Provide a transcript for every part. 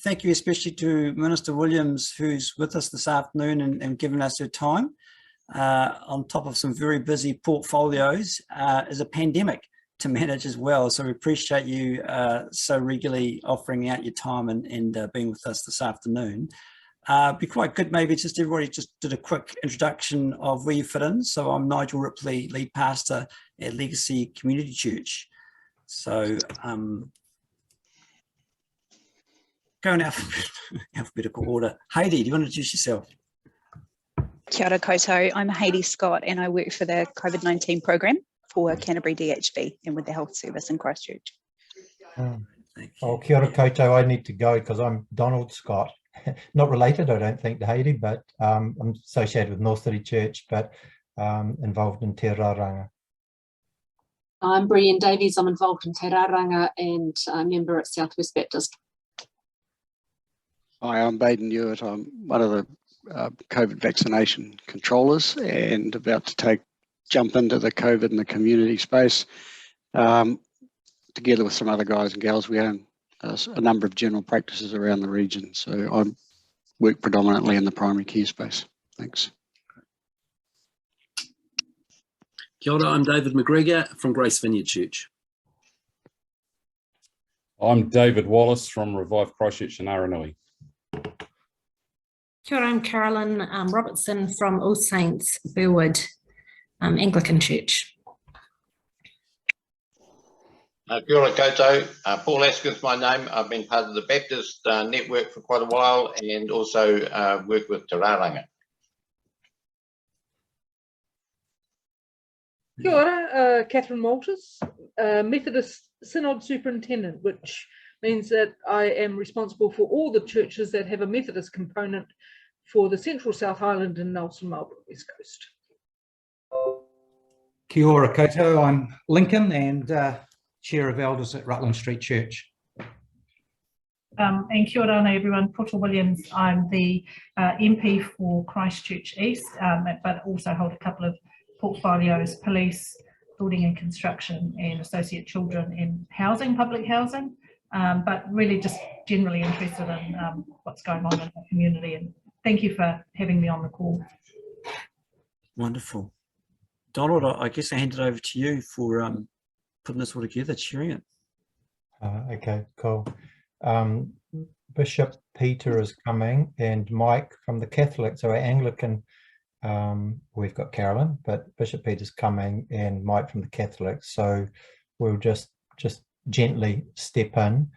Thank you especially to Minister Williams, who's with us this afternoon and giving us her time on top of some very busy portfolios as a pandemic to manage as well. So we appreciate you so regularly offering out your time and being with us this afternoon. Be quite good maybe just everybody just did a quick introduction of where you fit in. So I'm Nigel Ripley, lead pastor at Legacy Community Church. So go in alphabetical order. Heidi, do you want to introduce yourself? Kia ora koutou. I'm Heidi Scott and I work for the COVID-19 program for Canterbury DHB and with the Health Service in Christchurch. Oh, kia ora koutou. I need to go because I'm Donald Scott. Not related, I don't think, to Heidi, but I'm associated with North City Church, but involved in Te Raranga. I'm Brian Davies. I'm involved in Te Raranga and a member at Southwest Baptist. Hi, I'm Baden Hewitt. I'm one of the COVID vaccination controllers and about to jump into the COVID in the community space. Together with some other guys and gals, we own a number of general practices around the region. So I work predominantly in the primary care space. Thanks. Kia ora, I'm David McGregor from Grace Vineyard Church. I'm David Wallace from Revive Christchurch in Aranui. Kia ora, I'm Carolyn Robertson from All Saints Burwood Anglican Church. Kia ora koutou. Paul Askin's my name. I've been part of the Baptist network for quite a while and also work with Te Raranga. Kia ora, Catherine Malters, Methodist Synod Superintendent, which means that I am responsible for all the churches that have a Methodist component for the Central South Island and Nelson Marlborough West Coast. Kia ora koutou. I'm Lincoln and Chair of Elders at Rutland Street Church. And kia ora everyone, Poto Williams. I'm the MP for Christchurch East, but also hold a couple of portfolios: police, building and construction, and associate children in housing, public housing. But really just generally interested in what's going on in the community. And thank you for having me on the call. Wonderful. Donald, I guess I hand it over to you for putting this all together, chairing it. Okay, cool. Bishop Peter is coming and Mike from the Catholic, so our Anglican, we've got Carolyn, but Bishop Peter's coming and Mike from the Catholic, so we'll just gently step in.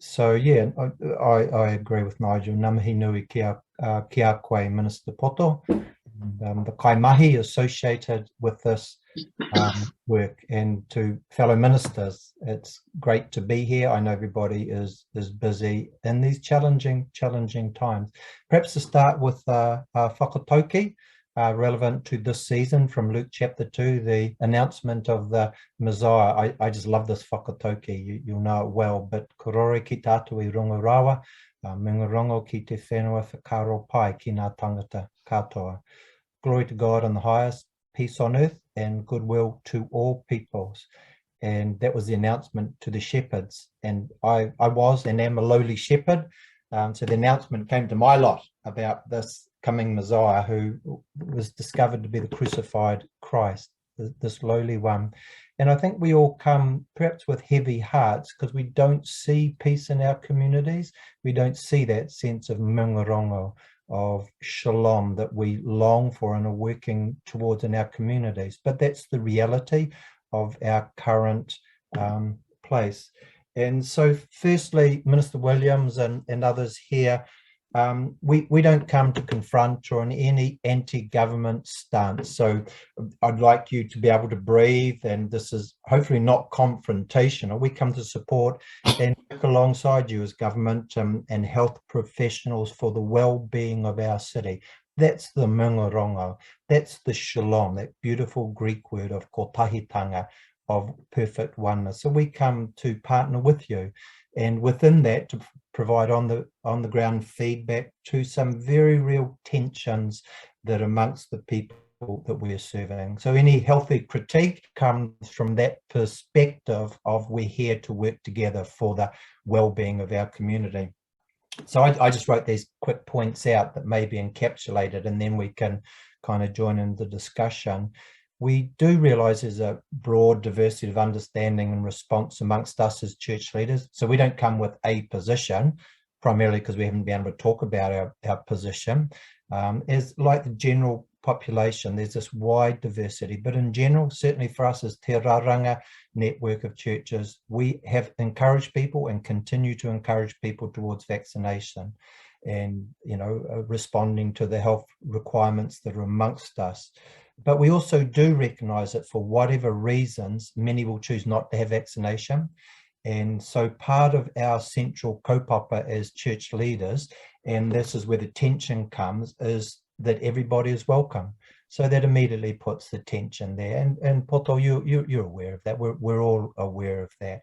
So yeah, I agree with Nigel. Namahi nui kia koe, Minister Poto. And the kaimahi associated with this work, and to fellow ministers, it's great to be here. I know everybody is busy in these challenging times. Perhaps to start with whakatauki relevant to this season from Luke chapter 2, the announcement of the Messiah. I just love this whakatauki. You'll know it well, but korore ki tātou I runga rawa, mingarongo ki te whenua whakaro pai ki ngā tangata katoa. Glory to God in the highest, peace on earth and goodwill to all peoples. And that was the announcement to the shepherds. And I was and am a lowly shepherd. So the announcement came to my lot about this coming Messiah who was discovered to be the crucified Christ, this lowly one. And I think we all come perhaps with heavy hearts because we don't see peace in our communities. We don't see that sense of mungarongo, of shalom that we long for and are working towards in our communities. But that's the reality of our current place. And so firstly, Minister Williams and others here, we don't come to confront or in any anti-government stance. So I'd like you to be able to breathe, and this is hopefully not confrontational. We come to support and work alongside you as government and health professionals for the well-being of our city. That's the mungarongo, that's the shalom, that beautiful Greek word of kotahitanga, of perfect oneness. So we come to partner with you, and within that to provide on the ground feedback to some very real tensions that amongst the people people that we're serving. So any healthy critique comes from that perspective of we're here to work together for the well-being of our community. So I just wrote these quick points out that may be encapsulated, and then we can kind of join in the discussion. We do realise there's a broad diversity of understanding and response amongst us as church leaders. So we don't come with a position, primarily because we haven't been able to talk about our position. As like the general population, there's this wide diversity, but in general, certainly for us as Te Raranga network of churches, we have encouraged people and continue to encourage people towards vaccination and, you know, responding to the health requirements that are amongst us. But we also do recognise that for whatever reasons, many will choose not to have vaccination. And so part of our central kaupapa as church leaders, and this is where the tension comes, is that everybody is welcome. So that immediately puts the tension there. And Poto, you're aware of that. We're all aware of that.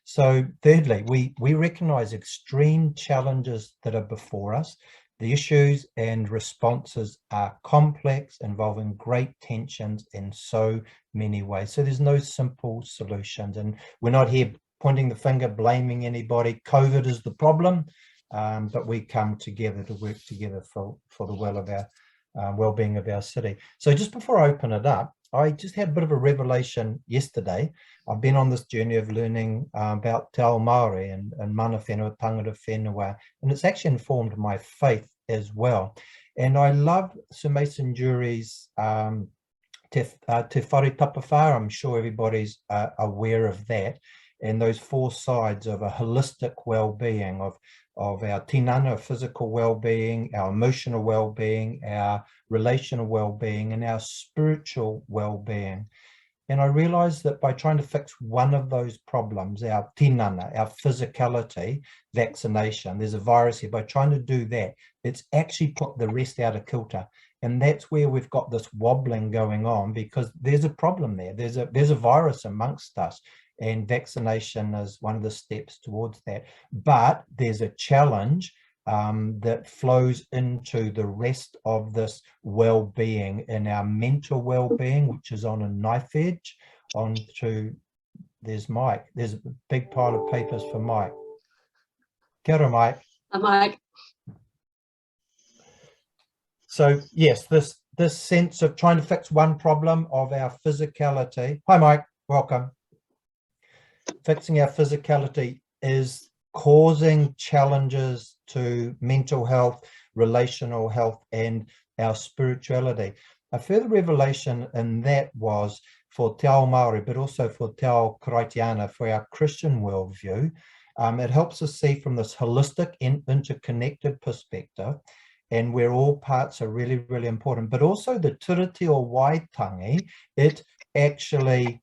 So thirdly, we recognise extreme challenges that are before us. The issues and responses are complex, involving great tensions in so many ways. So there's no simple solutions. And we're not here pointing the finger, blaming anybody. COVID is the problem, but we come together to work together for the well-being of our city. So just before I open it up, I just had a bit of a revelation yesterday. I've been on this journey of learning about Te Ao Māori and mana whenua, tangata whenua, and it's actually informed my faith as well. And I love Sir Mason Jury's Te Whare Tapawhā. I'm sure everybody's aware of that. And those four sides of a holistic well-being of our tinana, physical well-being, our emotional well-being, our relational well-being, and our spiritual well-being. And I realized that by trying to fix one of those problems, our tinana, our physicality, vaccination, there's a virus here, by trying to do that, it's actually put the rest out of kilter. And that's where we've got this wobbling going on, because there's a problem there. There's a virus amongst us. And vaccination is one of the steps towards that. But there's a challenge that flows into the rest of this well-being, in our mental well-being, which is on a knife edge, onto, there's Mike. There's a big pile of papers for Mike. Kia ora, Mike. Hi, Mike. So yes, this sense of trying to fix one problem of our physicality. Hi, Mike, welcome. Fixing our physicality is causing challenges to mental health, relational health, and our spirituality. A further revelation in that was for Te Ao Māori, but also for Te Ao Karaitiana, for our Christian worldview. It helps us see from this holistic and interconnected perspective, and where all parts are really, really important. But also the tiriti o waitangi, it actually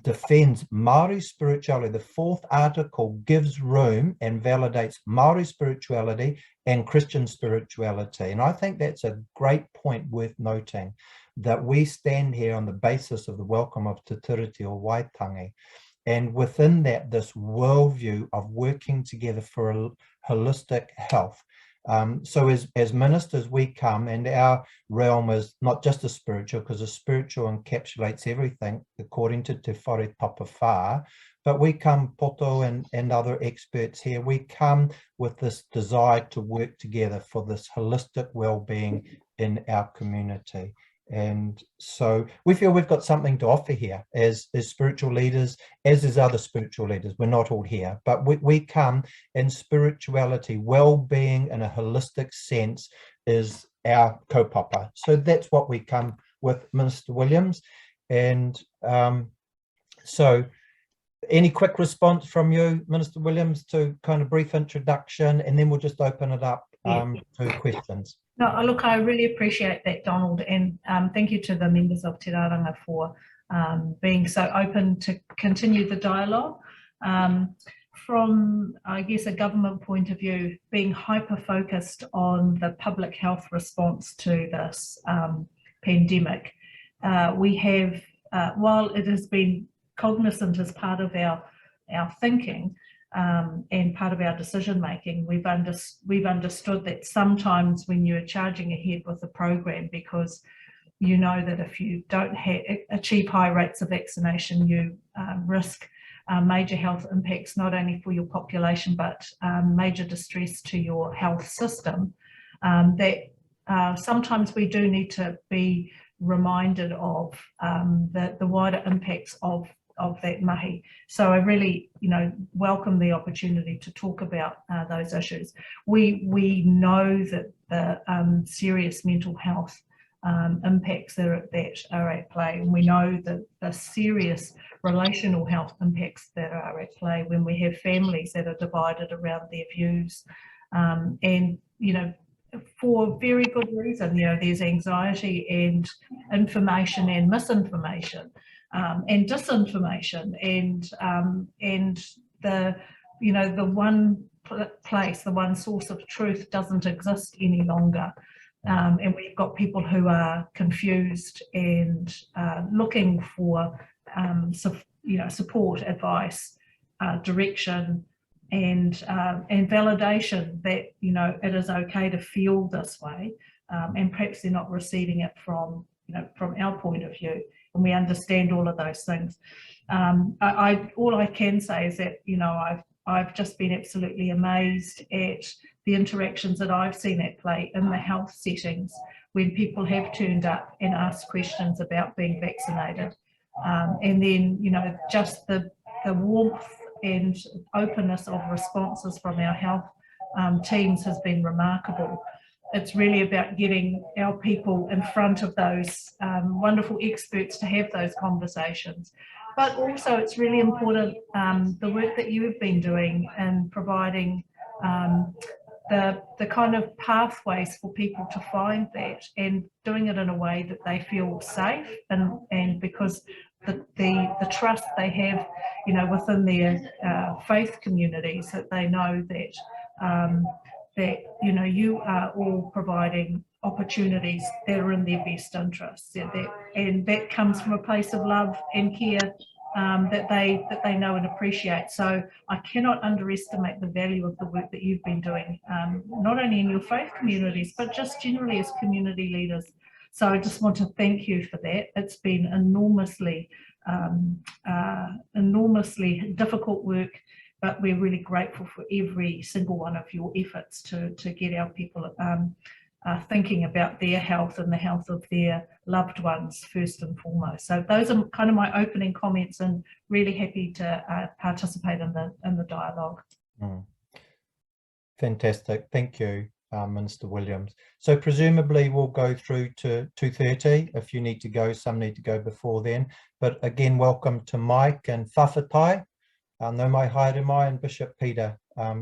defends Māori spirituality. The fourth article gives room and validates Māori spirituality and Christian spirituality. And I think that's a great point worth noting, that we stand here on the basis of the welcome of Te Tiriti o Waitangi. And within that, this worldview of working together for a holistic health. So as ministers, we come, and our realm is not just a spiritual, because a spiritual encapsulates everything according to Te Whare Tapawhā, but we come, Poto and other experts here, we come with this desire to work together for this holistic well-being in our community. And so we feel we've got something to offer here as spiritual leaders, as is other spiritual leaders. We're not all here, but we come in spirituality. Well-being in a holistic sense is our kaupapa. So that's what we come with, Minister Williams. And so any quick response from you, Minister Williams, to kind of brief introduction, and then we'll just open it up to questions. No, look, I really appreciate that, Donald, and thank you to the members of Te Raranga for being so open to continue the dialogue. From, I guess, a government point of view, being hyper-focused on the public health response to this pandemic, we have, while it has been cognizant as part of our thinking, and part of our decision making, we've understood that sometimes when you're charging ahead with a program, because you know that if you don't achieve high rates of vaccination, you risk major health impacts, not only for your population, but major distress to your health system. Sometimes we do need to be reminded of the wider impacts of that mahi. So I really, welcome the opportunity to talk about those issues. We know that the serious mental health impacts that are at play, and we know that the serious relational health impacts that are at play when we have families that are divided around their views, and for very good reason. There's anxiety and information and misinformation and disinformation, and the one place, the one source of truth doesn't exist any longer. And we've got people who are confused and looking for support, advice, direction, and validation that it is okay to feel this way, and perhaps they're not receiving it from our point of view, and we understand all of those things. All I can say is that I've just been absolutely amazed at the interactions that I've seen at play in the health settings when people have turned up and asked questions about being vaccinated, and then just the warmth and openness of responses from our health teams has been remarkable. It's really about getting our people in front of those wonderful experts to have those conversations. But also it's really important, the work that you've been doing in providing the kind of pathways for people to find that, and doing it in a way that they feel safe, and because the trust they have within their faith communities, that they know that you are all providing opportunities that are in their best interests, and that comes from a place of love and care that they know and appreciate. So I cannot underestimate the value of the work that you've been doing, not only in your faith communities, but just generally as community leaders. So I just want to thank you for that. It's been enormously difficult work, but we're really grateful for every single one of your efforts to get our people thinking about their health and the health of their loved ones first and foremost. So those are kind of my opening comments, and really happy to participate in the dialogue. Fantastic, thank you, Minister Williams. So presumably we'll go through to 2:30. If you need to go, some need to go before then. But again, welcome to Mike and Whawhatai, no mai haere mai, and Bishop Peter.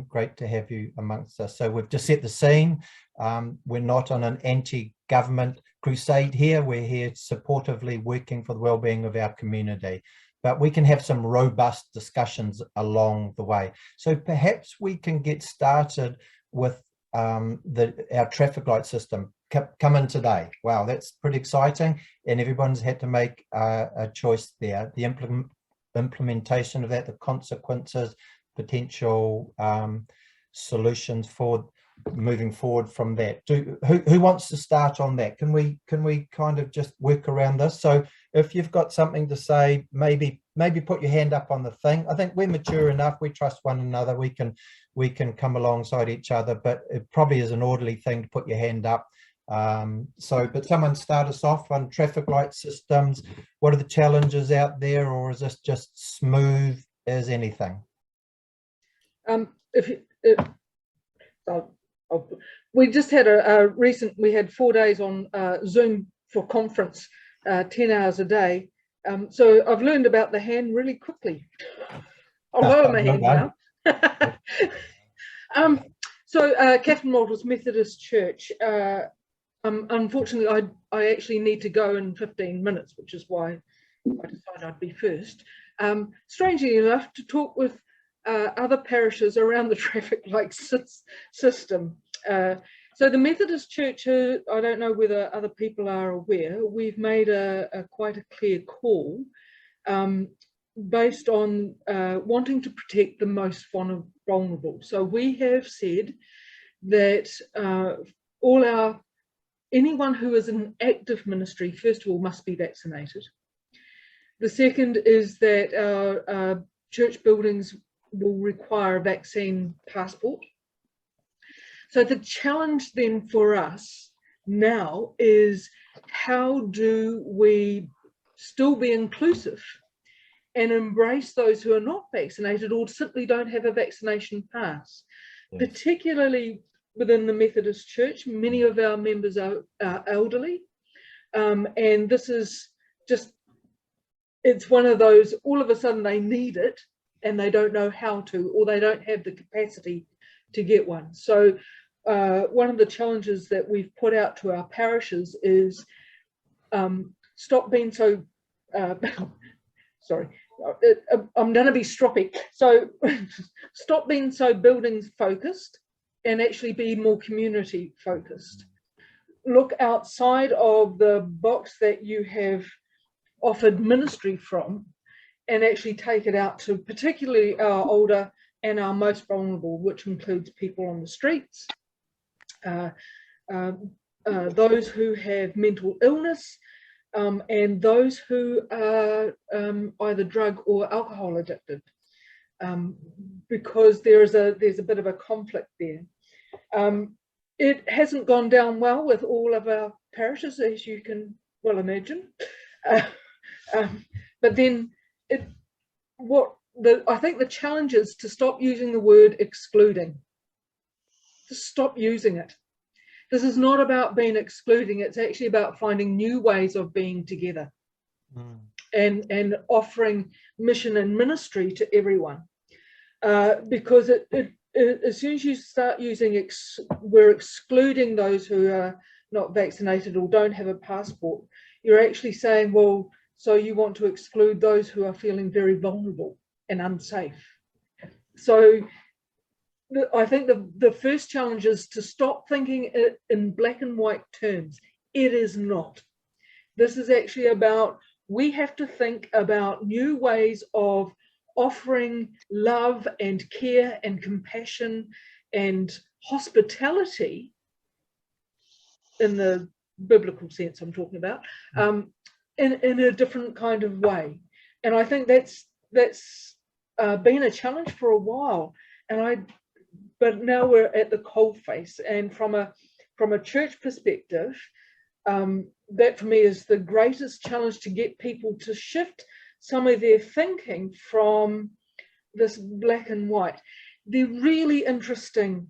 Great to have you amongst us. So we've just set the scene. We're not on an anti-government crusade here. We're here supportively working for the well-being of our community, but we can have some robust discussions along the way. So perhaps we can get started with our traffic light system come in today. Wow, that's pretty exciting, and everyone's had to make a choice there. The implementation of that, the consequences, potential solutions for moving forward from that. Who wants to start on that? Can we kind of just work around this? So if you've got something to say, maybe put your hand up on the thing. I think we're mature enough, we trust one another, we can come alongside each other, but it probably is an orderly thing to put your hand up. But someone start us off on traffic light systems. What are the challenges out there, or is this just smooth as anything? We just had we had 4 days on Zoom for conference, 10 hours a day. So I've learned about the hand really quickly. I'll lower my hand now. Catherine Malters Methodist Church. Unfortunately, I actually need to go in 15 minutes, which is why I decided I'd be first. Strangely enough, to talk with other parishes around the traffic light system. So the Methodist Church, I don't know whether other people are aware, we've made quite a clear call based on wanting to protect the most vulnerable. So we have said that all our anyone who is in active ministry, first of all, must be vaccinated. The second is that our church buildings will require a vaccine passport. So the challenge then for us now is, how do we still be inclusive and embrace those who are not vaccinated or simply don't have a vaccination pass? Yes. Particularly within the Methodist Church, many of our members are elderly, and this is just, it's one of those, all of a sudden they need it and they don't know how to, or they don't have the capacity to get one. So one of the challenges that we've put out to our parishes is stop being so, sorry, I'm going to be stroppy. So stop being so buildings focused and actually be more community focused. Look outside of the box that you have offered ministry from and actually take it out to particularly our older and our most vulnerable, which includes people on the streets, those who have mental illness, and those who are either drug or alcohol addicted, because there's a bit of a conflict there. It hasn't gone down well with all of our parishes, as you can well imagine. But then I think the challenge is to stop using the word excluding. To stop using it. This is not about being excluding, it's actually about finding new ways of being together and offering mission and ministry to everyone. Because as soon as you start using, we're excluding those who are not vaccinated or don't have a passport, you're actually saying, well, so you want to exclude those who are feeling very vulnerable and unsafe. So I think the first challenge is to stop thinking it in black and white terms. It is not. This is actually about, we have to think about new ways of offering love and care and compassion and hospitality, in the biblical sense I'm talking about, in a different kind of way. And I think that's been a challenge for a while. But now we're at the coalface, and from a church perspective, that for me is the greatest challenge, to get people to shift some of their thinking from this black and white. The really interesting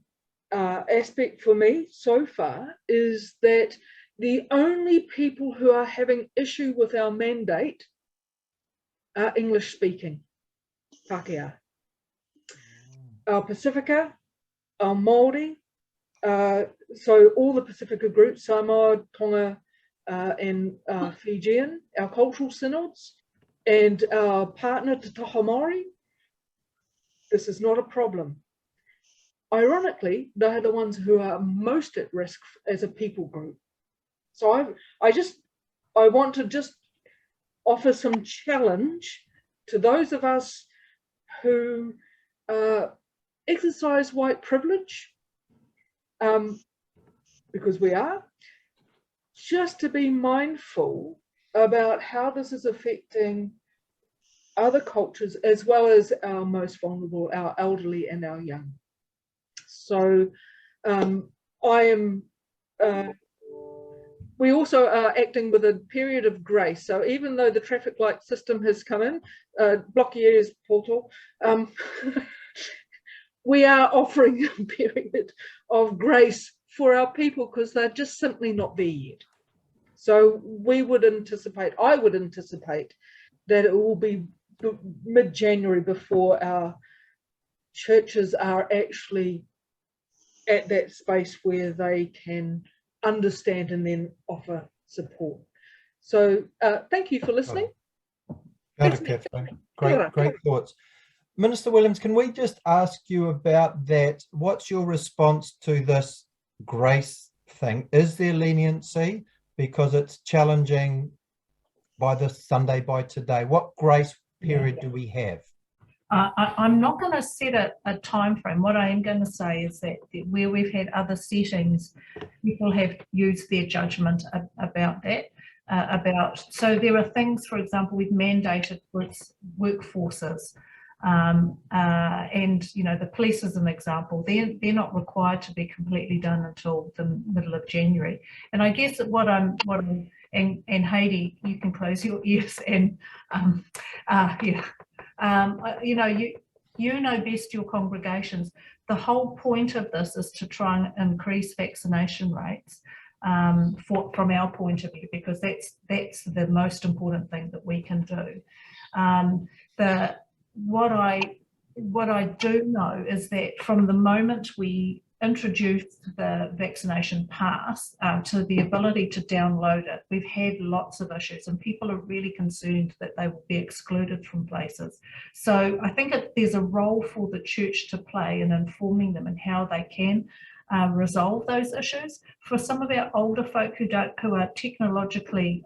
aspect for me so far is that the only people who are having issue with our mandate are English speaking Pākehā. Our Pacifica, our Māori, so all the Pacifica groups, Samoa, Tonga, and Fijian, our cultural synods, and our partner Te Taha Māori, this is not a problem. Ironically, they are the ones who are most at risk as a people group. So I want to just offer some challenge to those of us who exercise white privilege, because we are, just to be mindful about how this is affecting other cultures as well as our most vulnerable, our elderly and our young. So we also are acting with a period of grace. So even though the traffic light system has come in, block your ears, Poto, we are offering a period of grace for our people because they're just simply not there yet. So we would anticipate, I would anticipate, that it will be mid-January before our churches are actually at that space where they can understand and then offer support. So thank you for listening. Catherine. Great thoughts. Minister Williams, can we just ask you about that? What's your response to this grace thing? Is there leniency because it's challenging by this Sunday, by today? What grace period do we have? I'm not going to set a time frame. What I am going to say is that where we've had other settings, people have used their judgment about that. So there are things, for example, we've mandated workforces, and you know, the police as an example, they're not required to be completely done until the middle of January. And I guess and Heidi, you can close your ears and you know, you know best your congregations. The whole point of this is to try and increase vaccination rates from our point of view, because that's the most important thing that we can do. What I do know is that from the moment we introduced the vaccination pass to the ability to download it, we've had lots of issues, and people are really concerned that they will be excluded from places. So I think there's a role for the church to play in informing them and how they can resolve those issues. For some of our older folk who are technologically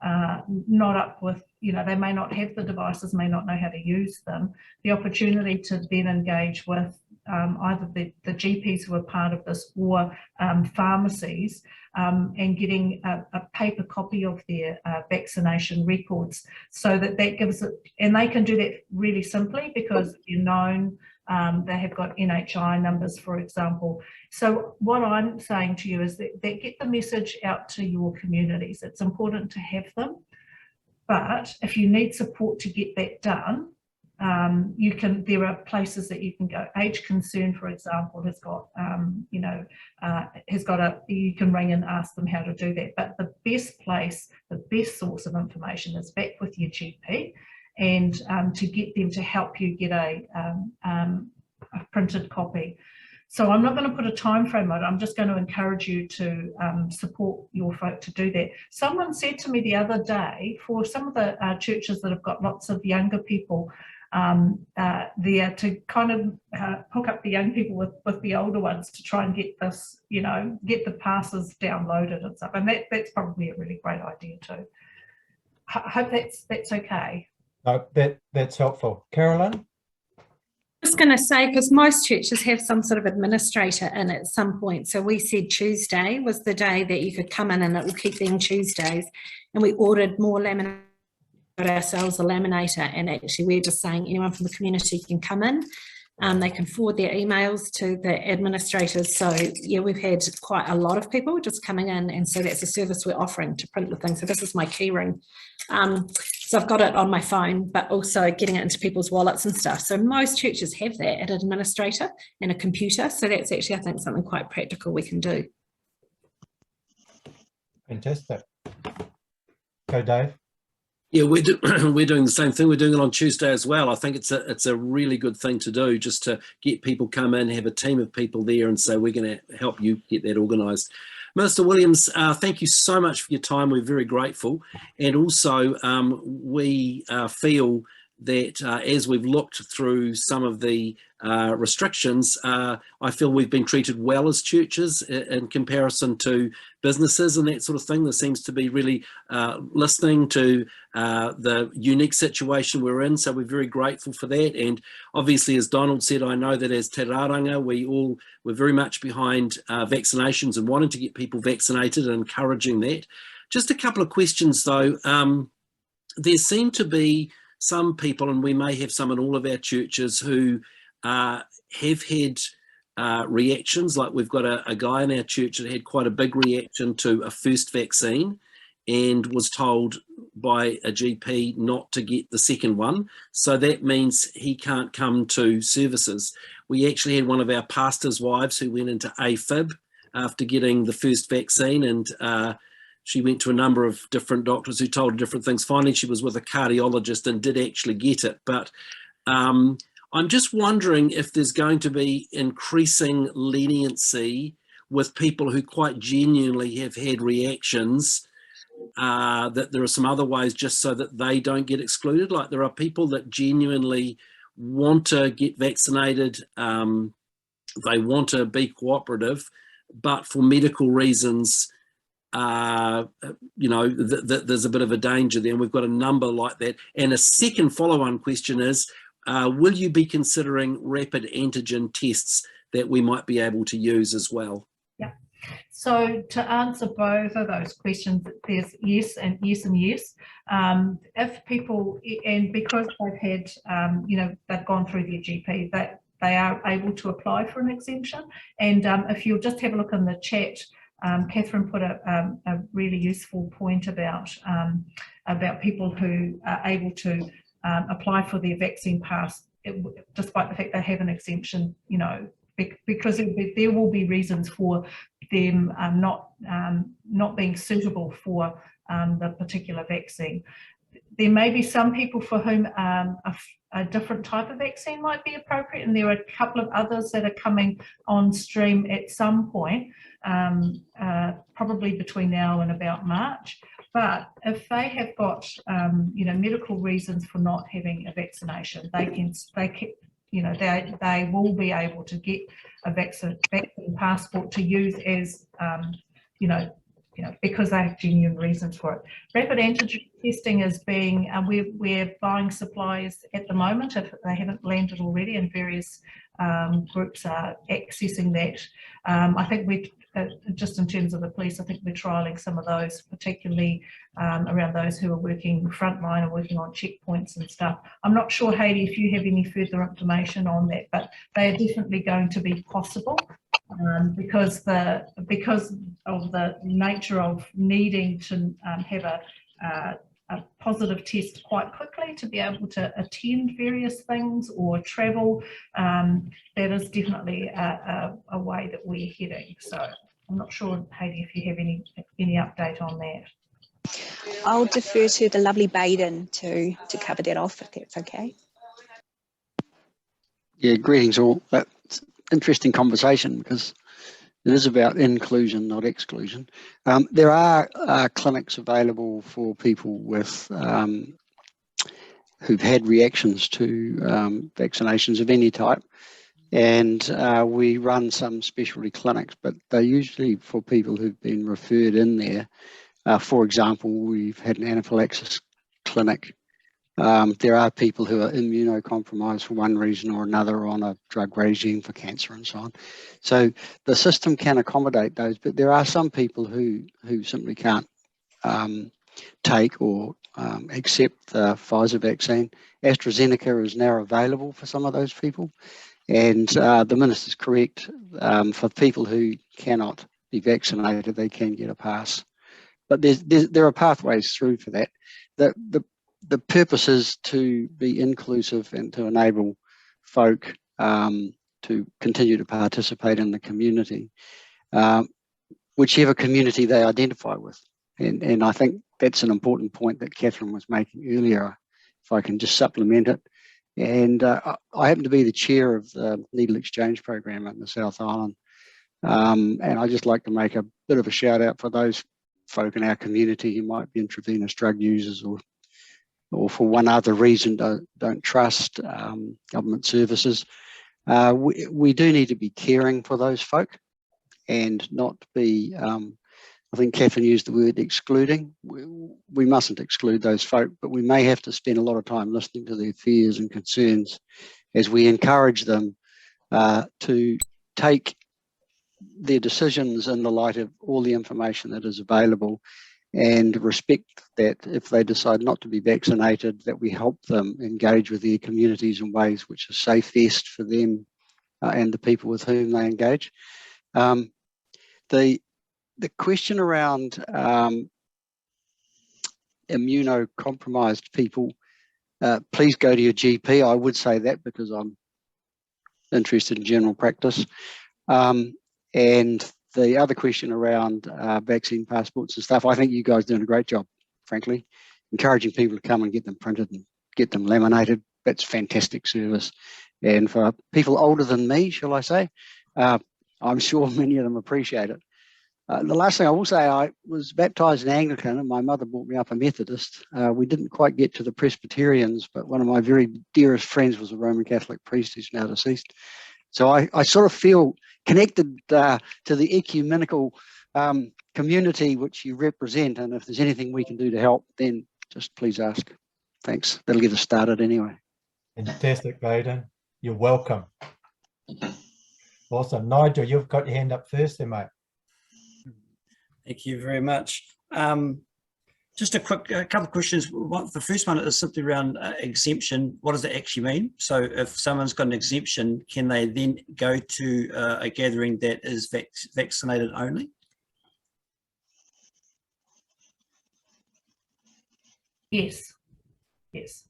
not up with, you know, they may not have the devices, may not know how to use them, the opportunity to then engage with either the GPs who are part of this or pharmacies, and getting a paper copy of their vaccination records, so that gives it, and they can do that really simply because they're known, they have got NHI numbers, for example. So what I'm saying to you is that get the message out to your communities. It's important to have them, but if you need support to get that done, there are places that you can go. Age Concern, for example, has got, you can ring and ask them how to do that. But the best place, the best source of information is back with your GP, and to get them to help you get a printed copy. So I'm not going to put a time frame on it. I'm just going to encourage you to support your folk to do that. Someone said to me the other day, for some of the churches that have got lots of younger people there, to kind of hook up the young people with the older ones to try and get this, you know, get the passes downloaded and stuff. And that's probably a really great idea too. I hope that's okay. No, that's helpful. Carolyn? I was going to say, because most churches have some sort of administrator in at some point. So we said Tuesday was the day that you could come in, and it will keep being Tuesdays. And we ordered more laminate ourselves, a laminator, and actually we're just saying anyone from the community can come in. They can forward their emails to the administrators. So yeah, we've had quite a lot of people just coming in, and so that's a service we're offering to print the thing. So this is my key ring. So I've got it on my phone, but also getting it into people's wallets and stuff. So most churches have that, an administrator and a computer. So that's actually, I think, something quite practical we can do. Fantastic. Go, Dave. Yeah, we're doing the same thing. We're doing it on Tuesday as well. I think it's a really good thing to do, just to get people come in, have a team of people there, and say we're going to help you get that organised. Minister Williams, thank you so much for your time. We're very grateful, and also we feel that as we've looked through some of the restrictions, I feel we've been treated well as churches in comparison to businesses and that sort of thing. There seems to be really listening to the unique situation we're in, so we're very grateful for that. And obviously, as Donald said, I know that as Te Raranga, we're very much behind vaccinations and wanting to get people vaccinated and encouraging that. Just a couple of questions though. There seem to be some people, and we may have some in all of our churches, who have had reactions. Like we've got a guy in our church that had quite a big reaction to a first vaccine and was told by a GP not to get the second one. So that means he can't come to services. We actually had one of our pastors' wives who went into AFib after getting the first vaccine, and she went to a number of different doctors who told her different things. Finally, she was with a cardiologist and did actually get it. But I'm just wondering if there's going to be increasing leniency with people who quite genuinely have had reactions, that there are some other ways just so that they don't get excluded. Like there are people that genuinely want to get vaccinated, they want to be cooperative, but for medical reasons, there's a bit of a danger there, and we've got a number like that. And a second follow-on question is, will you be considering rapid antigen tests that we might be able to use as well? Yeah. So to answer both of those questions, there's yes and yes and yes. If people, and because they've had, they've gone through their GP, that they are able to apply for an exemption. And if you'll just have a look in the chat, Catherine put a really useful point about people who are able to apply for their vaccine pass, despite the fact they have an exemption, because there will be reasons for them not being suitable for the particular vaccine. There may be some people for whom a different type of vaccine might be appropriate, and there are a couple of others that are coming on stream at some point, probably between now and about March. But if they have got medical reasons for not having a vaccination, they will be able to get a vaccine passport to use as because they have genuine reasons for it. Rapid antigen testing is being, we're buying supplies at the moment, if they haven't landed already, and various groups are accessing that. I think we, just in terms of the police, I think we're trialling some of those, particularly around those who are working frontline or working on checkpoints and stuff. I'm not sure, Hayley, if you have any further information on that, but they are definitely going to be possible. Because of the nature of needing to have a positive test quite quickly to be able to attend various things or travel, that is definitely a way that we're heading. So I'm not sure, Hayley, if you have any update on that. I'll defer to the lovely Baden to cover that off, if that's okay. Yeah, greetings all. That's interesting conversation because it is about inclusion, not exclusion. There are clinics available for people with who've had reactions to vaccinations of any type, and we run some specialty clinics, but they're usually for people who've been referred in there. For example, we've had an anaphylaxis clinic. There are people who are immunocompromised for one reason or another, on a drug regime for cancer and so on. So the system can accommodate those, but there are some people who simply can't take or accept the Pfizer vaccine. AstraZeneca is now available for some of those people, and the Minister's correct. For people who cannot be vaccinated, they can get a pass. But there are pathways through for that. The purpose is to be inclusive and to enable folk to continue to participate in the community, whichever community they identify with. And I think that's an important point that Catherine was making earlier, if I can just supplement it. And I happen to be the chair of the Needle Exchange Program in the South Island. And I'd just like to make a bit of a shout out for those folk in our community who might be intravenous drug users or for one other reason don't trust government services. We do need to be caring for those folk and not be, I think Catherine used the word excluding. We mustn't exclude those folk, but we may have to spend a lot of time listening to their fears and concerns as we encourage them to take their decisions in the light of all the information that is available, and respect that if they decide not to be vaccinated, that we help them engage with their communities in ways which are safest for them and the people with whom they engage. The question around immunocompromised people, please go to your GP. I would say that because I'm interested in general practice. And the other question around vaccine passports and stuff, I think you guys are doing a great job, frankly. Encouraging people to come and get them printed and get them laminated, that's fantastic service. And for people older than me, shall I say, I'm sure many of them appreciate it. The last thing I will say, I was baptised in Anglican and my mother brought me up a Methodist. We didn't quite get to the Presbyterians, but one of my very dearest friends was a Roman Catholic priest who's now deceased. So I sort of feel connected to the ecumenical community which you represent, and if there's anything we can do to help, then just please ask. Thanks. That'll get us started anyway. Fantastic, Aidan. You're welcome. Awesome. Nigel, you've got your hand up first there, mate. Thank you very much. Just a couple of questions. The first one is simply around exemption. What does it actually mean? So if someone's got an exemption, can they then go to a gathering that is vaccinated only? Yes. Yes.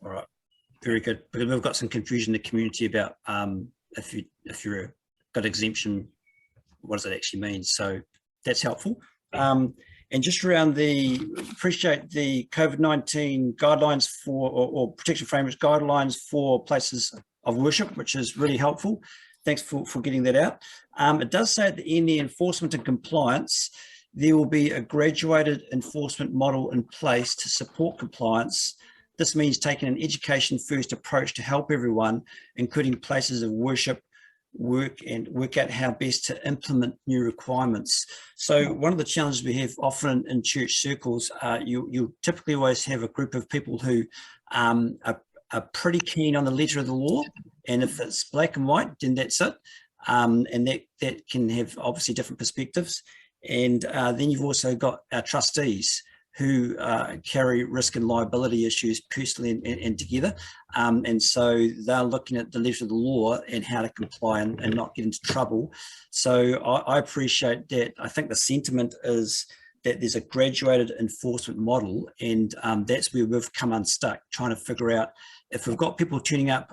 All right. Very good. Because we've got some confusion in the community about if you're got exemption, what does it actually mean? So that's helpful. And just around appreciate the COVID-19 guidelines for, or protection frameworks guidelines for places of worship, which is really helpful. Thanks for getting that out. It does say at the end, the enforcement and compliance, there will be a graduated enforcement model in place to support compliance. This means taking an education first approach to help everyone, including places of worship, work out how best to implement new requirements. So one of the challenges we have often in church circles, you typically always have a group of people who are pretty keen on the letter of the law, and if it's black and white, then that's it. And that can have obviously different perspectives. And then you've also got our trustees who carry risk and liability issues personally and together. And so they're looking at the letter of the law and how to comply and not get into trouble. So I appreciate that. I think the sentiment is that there's a graduated enforcement model, and that's where we've come unstuck, trying to figure out if we've got people turning up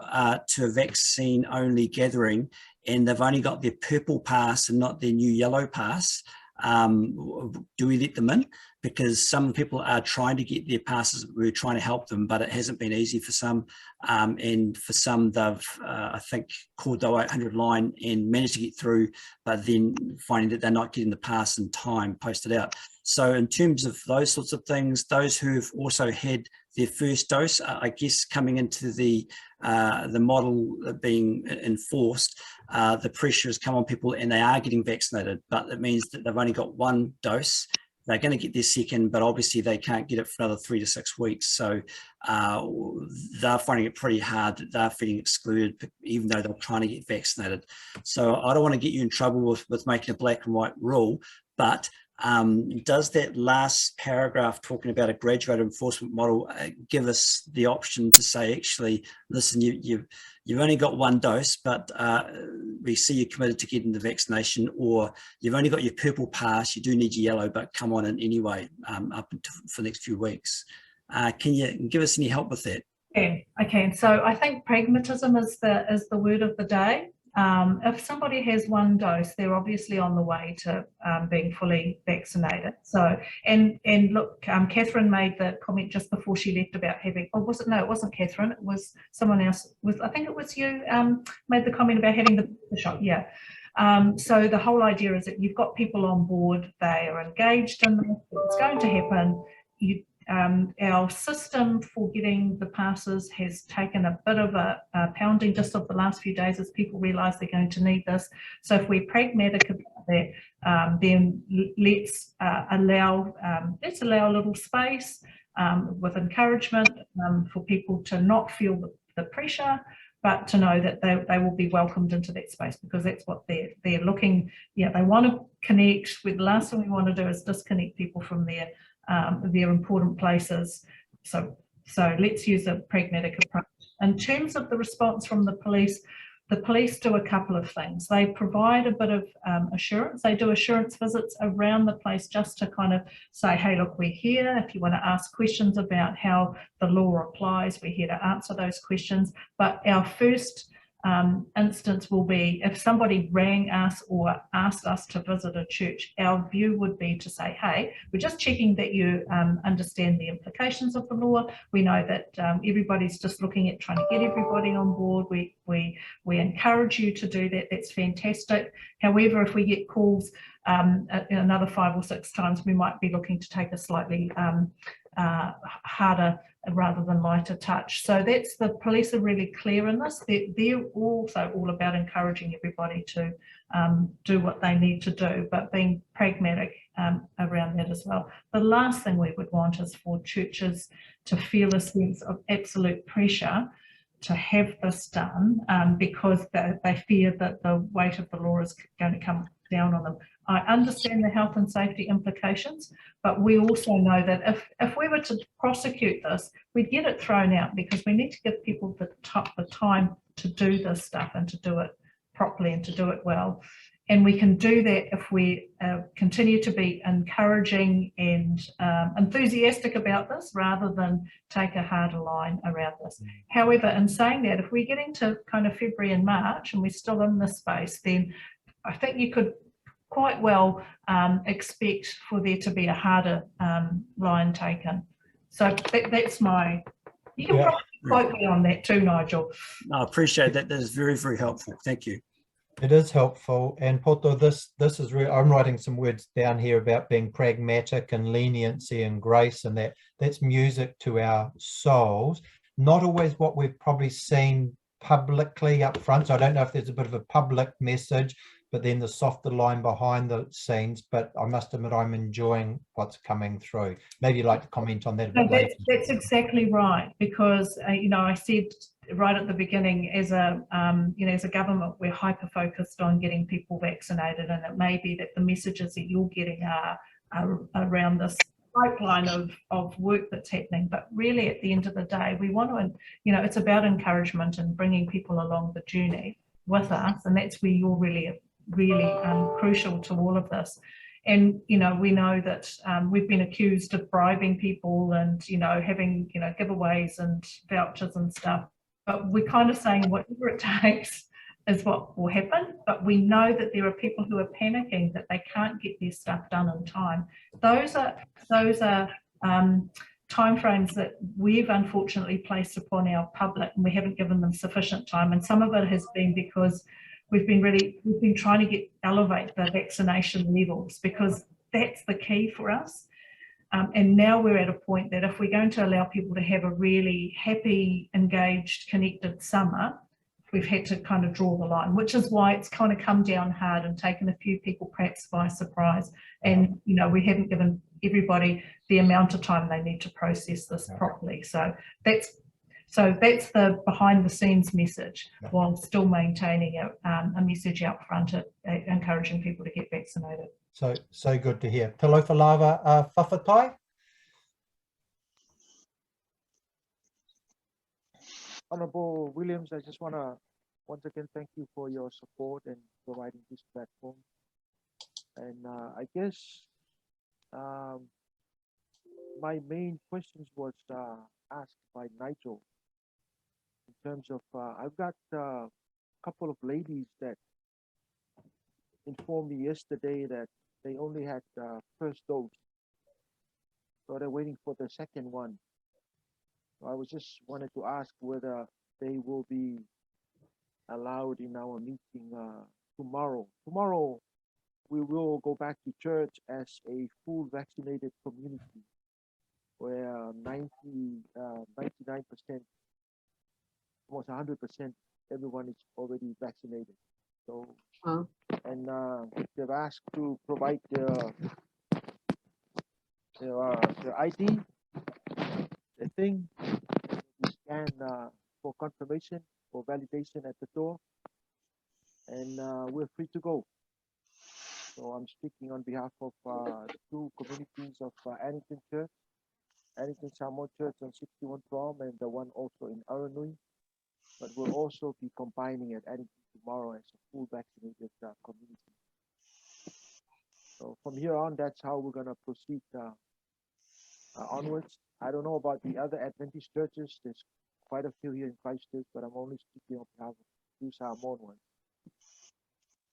to a vaccine only gathering and they've only got their purple pass and not their new yellow pass, do we let them in? Because some people are trying to get their passes. We're trying to help them, but it hasn't been easy for some. And for some, they've, I think, called the 0800 line and managed to get through, but then finding that they're not getting the pass in time posted out. So in terms of those sorts of things, those who've also had their first dose, I guess coming into the model being enforced, the pressure has come on people and they are getting vaccinated, but it means that they've only got one dose. They're going to get their second, but obviously they can't get it for another 3 to 6 weeks. So they're finding it pretty hard. They're feeling excluded, even though they're trying to get vaccinated. So I don't want to get you in trouble with making a black and white rule, but does that last paragraph talking about a graduated enforcement model give us the option to say, actually, listen, you've only got one dose, but we see you're committed to getting the vaccination, or you've only got your purple pass, you do need your yellow, but come on in anyway up until, for the next few weeks. Can you give us any help with that? Yeah, I can. So I think pragmatism is the word of the day. If somebody has one dose, they're obviously on the way to being fully vaccinated. So, and look, Catherine made the comment just before she left about having, oh, was it? No, it wasn't Catherine. It was someone else. I think it was you made the comment about having the shot. Yeah. So the whole idea is that you've got people on board, they are engaged in this, it's going to happen. Our system for getting the passes has taken a bit of a pounding just of the last few days as people realise they're going to need this. So if we're pragmatic about that, then let's allow a little space with encouragement for people to not feel the pressure, but to know that they will be welcomed into that space, because that's what they're looking. Yeah, they want to connect. The last thing we want to do is disconnect people from their important places. So let's use a pragmatic approach. In terms of the response from the police do a couple of things. They provide a bit of assurance. They do assurance visits around the place just to kind of say, hey, look, we're here. If you want to ask questions about how the law applies, we're here to answer those questions. But our first instance will be if somebody rang us or asked us to visit a church, our view would be to say, hey, we're just checking that you understand the implications of the law. We know that everybody's just looking at trying to get everybody on board. We encourage you to do that. That's fantastic. However, if we get calls another 5 or 6 times, we might be looking to take a slightly harder rather than lighter touch. So that's, the police are really clear in this. They're also all about encouraging everybody to do what they need to do, but being pragmatic around that as well. The last thing we would want is for churches to feel a sense of absolute pressure have this done because they fear that the weight of the law is going to come down on them. I understand the health and safety implications, but we also know that if we were to prosecute this, we'd get it thrown out, because we need to give people the time to do this stuff and to do it properly and to do it well. And we can do that if we continue to be encouraging and enthusiastic about this, rather than take a harder line around this. However, in saying that, if we're getting to kind of February and March and we're still in this space, then I think you could quite well expect for there to be a harder line taken. So that's my, you can probably quote me on that too, Nigel. I appreciate that. That is very, very helpful. Thank you. It is helpful. And Poto, this is really, I'm writing some words down here about being pragmatic and leniency and grace, and that's music to our souls. Not always what we've probably seen publicly up front. So I don't know if there's a bit of a public message, but then the softer line behind the scenes. But I must admit, I'm enjoying what's coming through. Maybe you'd like to comment on that a bit later. That's exactly right, because you know, I said right at the beginning, as a you know, as a government, we're hyper focused on getting people vaccinated, and it may be that the messages that you're getting are around this pipeline of work that's happening. But really, at the end of the day, we want to, you know, it's about encouragement and bringing people along the journey with us, and that's where you're really crucial to all of this. And you know, we know that we've been accused of bribing people and, you know, having, you know, giveaways and vouchers and stuff, but we're kind of saying whatever it takes is what will happen. But we know that there are people who are panicking that they can't get their stuff done in time. Those are timeframes that we've unfortunately placed upon our public, and we haven't given them sufficient time. And some of it has been because we've been trying to elevate the vaccination levels, because that's the key for us. And now we're at a point that if we're going to allow people to have a really happy, engaged, connected summer, we've had to kind of draw the line, which is why it's kind of come down hard and taken a few people perhaps by surprise. And, you know, we haven't given everybody the amount of time they need to process this properly. So that's the behind the scenes message, while still maintaining a message out front, encouraging people to get vaccinated. So good to hear. Talofa lava whawhatai. Honourable Williams, I just want to once again thank you for your support and providing this platform. And I guess my main questions was asked by Nigel in terms of I've got a couple of ladies that informed me yesterday that they only had first dose, so they're waiting for the second one. So I was just wanted to ask whether they will be allowed in our meeting tomorrow. Tomorrow we will go back to church as a full vaccinated community, where 99%, almost 100%, everyone is already vaccinated. So, and they've asked to provide their ID, the thing, we scan for confirmation, for validation at the door, and we're free to go. So I'm speaking on behalf of two communities of Annington Church, Annington Samoa Church on 61 Prom, and the one also in Aranui. But we'll also be combining at Annington tomorrow as a full vaccinated community. So from here on, that's how we're going to proceed onwards. I don't know about the other Adventist churches. There's quite a few here in Christchurch, but I'm only speaking on behalf of two Samoan ones.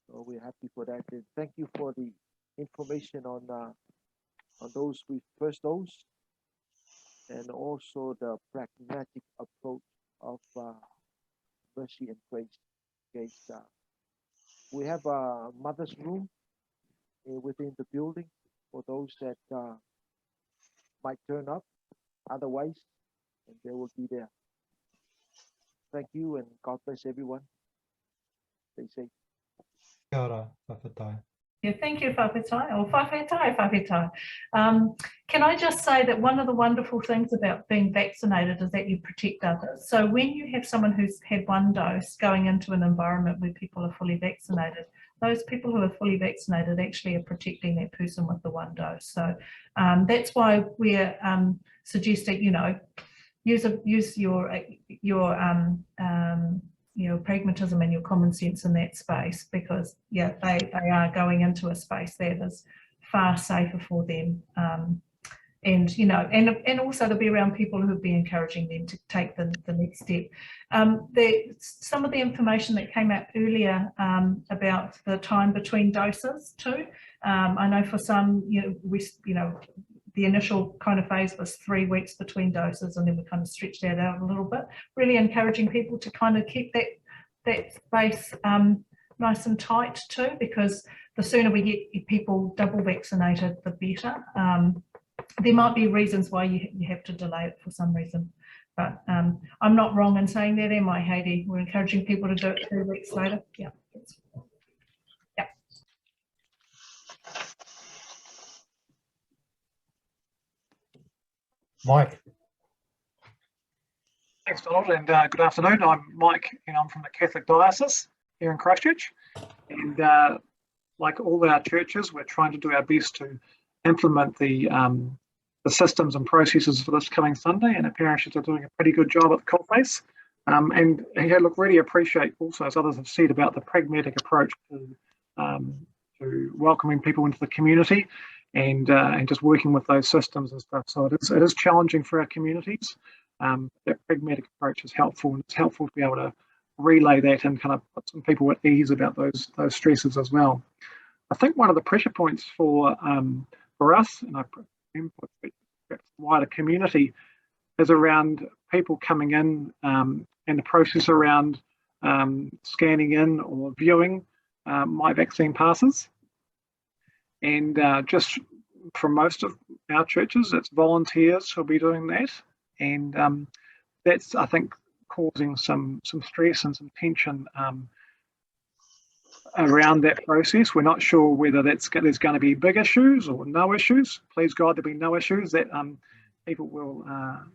So we're happy for that. And thank you for the information on those with first dose, and also the pragmatic approach of mercy and grace. We have a mother's room within the building for those that might turn up otherwise, and they will be there. Thank you, and God bless everyone. Stay safe. Kia ora, whawhatai. Yeah, thank you, Whawhetai, or Whawhetai. Can I just say that one of the wonderful things about being vaccinated is that you protect others. So when you have someone who's had one dose going into an environment where people are fully vaccinated, those people who are fully vaccinated actually are protecting that person with the one dose. So that's why we're suggesting, you know, use your pragmatism and your common sense in that space, because yeah, they are going into a space that is far safer for them. And you know, and also they'll be around people who'll be encouraging them to take the next step. Some of the information that came out earlier about the time between doses too. I know for some, the initial kind of phase was 3 weeks between doses, and then we kind of stretched that out a little bit. Really encouraging people to kind of keep that space nice and tight too, because the sooner we get people double vaccinated, the better. There might be reasons why you have to delay it for some reason, but I'm not wrong in saying that, am I, Heidi? We're encouraging people to do it 3 weeks later. Yeah. Yeah. Mike. Thanks, Donald, and good afternoon. I'm Mike, and I'm from the Catholic Diocese here in Christchurch. And like all our churches, we're trying to do our best to implement the systems and processes for this coming Sunday, and our parishes are doing a pretty good job at the coalface. And look, really appreciate also, as others have said, about the pragmatic approach to welcoming people into the community and just working with those systems and stuff. So it is challenging for our communities. That pragmatic approach is helpful, and it's helpful to be able to relay that and kind of put some people at ease about those stresses as well. I think one of the pressure points for us, and I input the wider community, is around people coming in and the process around scanning in or viewing my vaccine passes. And just for most of our churches, it's volunteers who'll be doing that. And that's, I think, causing some stress and some tension around that process. We're not sure whether there's going to be big issues or no issues. Please God, there'll be no issues that people will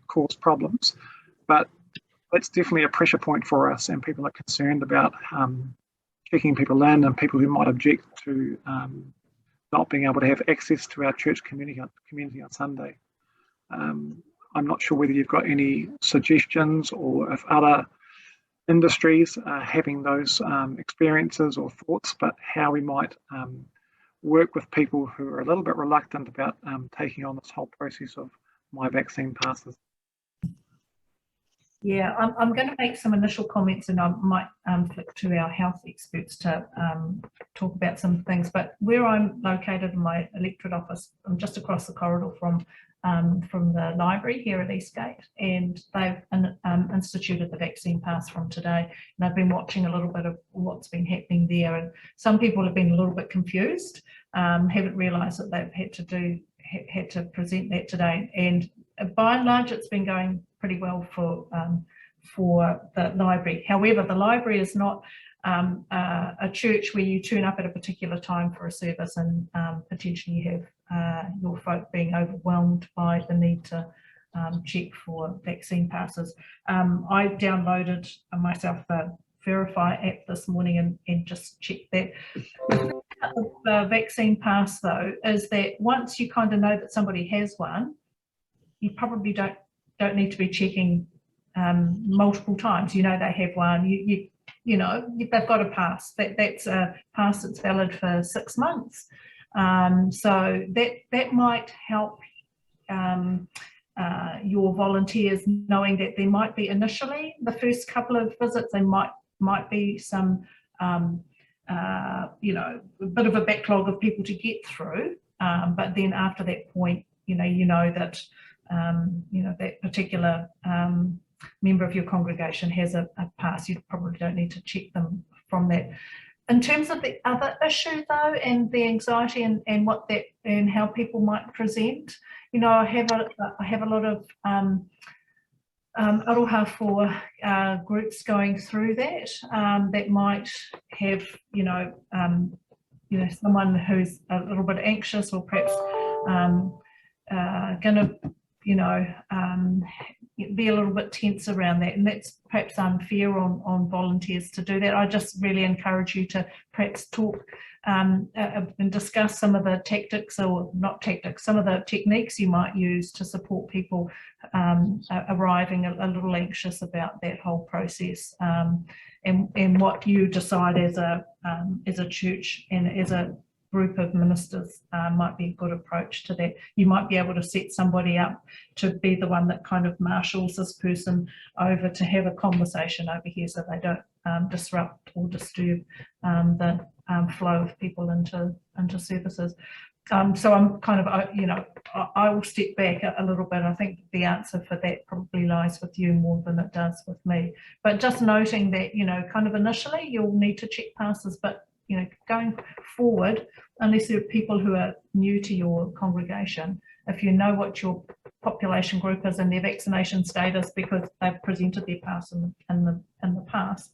cause problems. But that's definitely a pressure point for us, and people are concerned about checking people in and people who might object to not being able to have access to our church community on Sunday. I'm not sure whether you've got any suggestions, or if other industries are having those experiences or thoughts, but how we might work with people who are a little bit reluctant about taking on this whole process of my vaccine passes. Yeah, I'm going to make some initial comments, and I might flick to our health experts to talk about some things. But where I'm located in my electorate office, I'm just across the corridor from the library here at Eastgate, and they've instituted the vaccine pass from today. And I've been watching a little bit of what's been happening there, and some people have been a little bit confused, haven't realised that they've had to present that today. And by and large, it's been going pretty well for the library. However, the library is not a church where you turn up at a particular time for a service and potentially you have your folk being overwhelmed by the need to check for vaccine passes. I downloaded myself the Verify app this morning and just checked that. The vaccine pass, though, is that once you kind of know that somebody has one, you probably don't need to be checking multiple times. You know they have one. You know they've got a pass. That's a pass that's valid for 6 months. So that might help your volunteers, knowing that there might be initially the first couple of visits, there might be some a bit of a backlog of people to get through. But then after that point, you know that that particular member of your congregation has a pass. You probably don't need to check them from that. In terms of the other issue, though, and the anxiety and what that and how people might present, I have a lot of aroha for groups going through that that might have someone who's a little bit anxious, or perhaps going to, be a little bit tense around that, and that's perhaps unfair on volunteers to do that. I just really encourage you to perhaps talk and discuss some of the tactics, or not tactics, some of the techniques you might use to support people arriving a little anxious about that whole process, and what you decide as a church and as a group of ministers might be a good approach to that. You might be able to set somebody up to be the one that kind of marshals this person over to have a conversation over here, so they don't disrupt or disturb the flow of people into services. So I'm kind of, I will step back a little bit. I think the answer for that probably lies with you more than it does with me. But just noting that, kind of initially you'll need to check passes, but going forward, unless there are people who are new to your congregation, if you know what your population group is and their vaccination status because they've presented their pass in the past,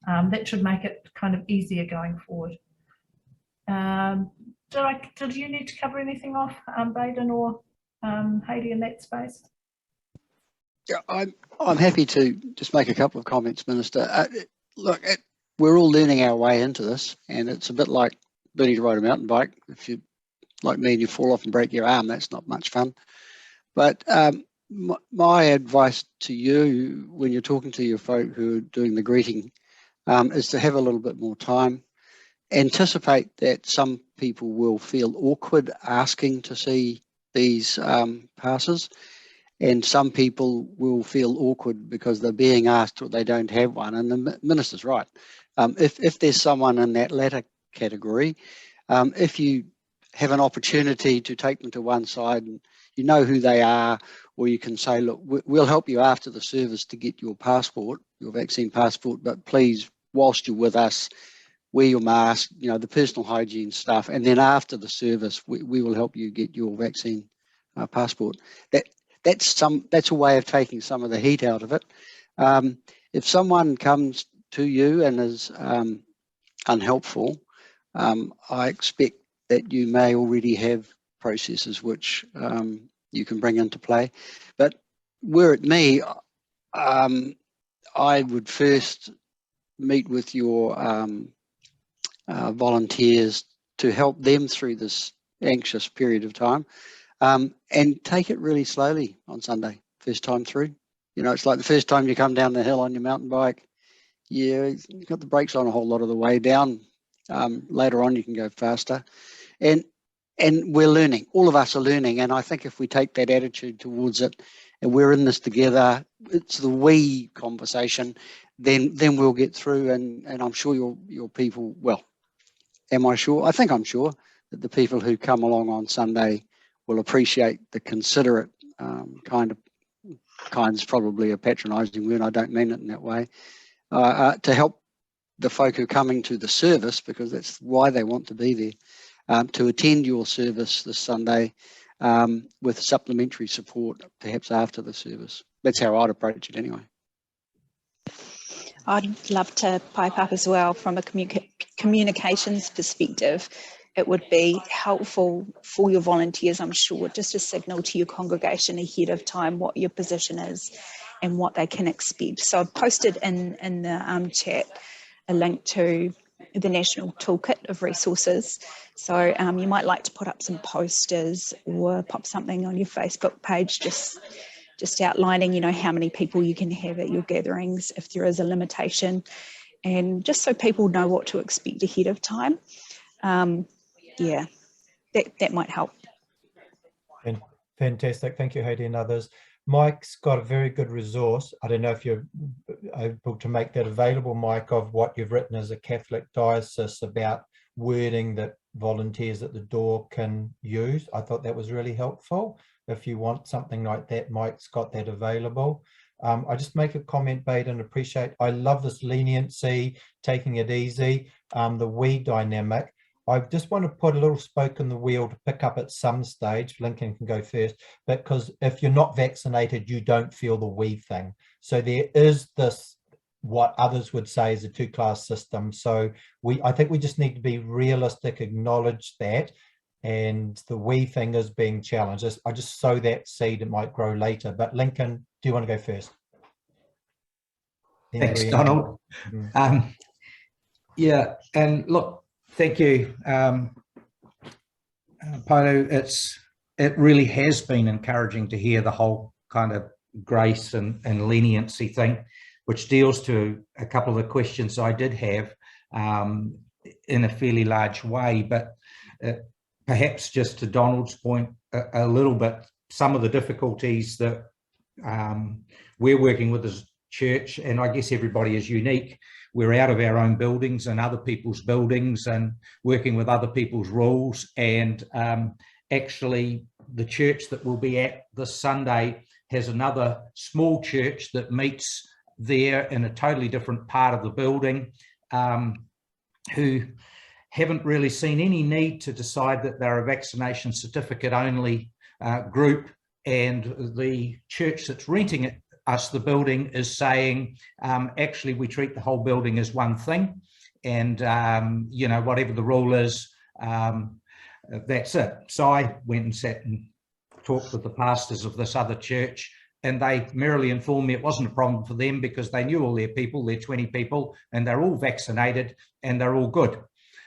that should make it kind of easier going forward. Did you need to cover anything off, Baden or Heidi, in that space? Yeah, I'm happy to just make a couple of comments, Minister. Look, we're all learning our way into this, and it's a bit like learning to ride a mountain bike. If you, like me, and you fall off and break your arm, that's not much fun. But my advice to you when you're talking to your folk who are doing the greeting is to have a little bit more time. Anticipate that some people will feel awkward asking to see these passes, and some people will feel awkward because they're being asked or they don't have one. And the minister's right. If there's someone in that latter category, if you have an opportunity to take them to one side and you know who they are, or you can say, look, we'll help you after the service to get your passport, your vaccine passport, but please, whilst you're with us, wear your mask, the personal hygiene stuff, and then after the service, we will help you get your vaccine passport. That's a way of taking some of the heat out of it. If someone comes to you and is unhelpful, I expect that you may already have processes which you can bring into play. But were it me, I would first meet with your volunteers to help them through this anxious period of time, and take it really slowly on Sunday, first time through. It's like the first time you come down the hill on your mountain bike, you've got the brakes on a whole lot of the way down. Later on you can go faster, and we're learning. All of us are learning, and I think if we take that attitude towards it, and we're in this together, it's the we conversation, then we'll get through, and I'm sure your people, well, am I sure? I think I'm sure that the people who come along on Sunday will appreciate the considerate kind is probably a patronising word, I don't mean it in that way, to help the folk who are coming to the service, because that's why they want to be there, to attend your service this Sunday with supplementary support, perhaps after the service. That's how I'd approach it anyway. I'd love to pipe up as well from a communications perspective. It would be helpful for your volunteers, I'm sure, just to signal to your congregation ahead of time what your position is and what they can expect. So I've posted in the chat a link to the National Toolkit of Resources. So you might like to put up some posters or pop something on your Facebook page, just outlining, how many people you can have at your gatherings if there is a limitation, and just so people know what to expect ahead of time. Yeah, that might help. Fantastic. Thank you, Heidi and others. Mike's got a very good resource. I don't know if you're able to make that available, Mike, of what you've written as a Catholic diocese about wording that volunteers at the door can use. I thought that was really helpful. If you want something like that, Mike's got that available. I just make a comment, Baden, I love this leniency, taking it easy, the we dynamic. I just want to put a little spoke in the wheel to pick up at some stage. Lincoln can go first, because if you're not vaccinated, you don't feel the we thing. So there is this, what others would say is a two-class system. So I think we just need to be realistic, acknowledge that. and the we thing is being challenged. I just sow that seed, it might grow later. But Lincoln, do you want to go first? Thanks, Anybody? Donald. Yeah, and look, thank you, Poto. It really has been encouraging to hear the whole kind of grace and leniency thing, which deals to a couple of the questions I did have in a fairly large way. But perhaps just to Donald's point a little bit, some of the difficulties that we're working with as church, and I guess everybody is unique. We're out of our own buildings and other people's buildings and working with other people's rules. And actually, the church that we'll be at this Sunday has another small church that meets there in a totally different part of the building, who haven't really seen any need to decide that they're a vaccination certificate only group. And the church that's renting us the building is saying, actually, we treat the whole building as one thing. And, you know, whatever the rule is, that's it. So I went and sat and talked with the pastors of this other church, and they merrily informed me it wasn't a problem for them because they knew all their people, their 20 people, and they're all vaccinated and they're all good.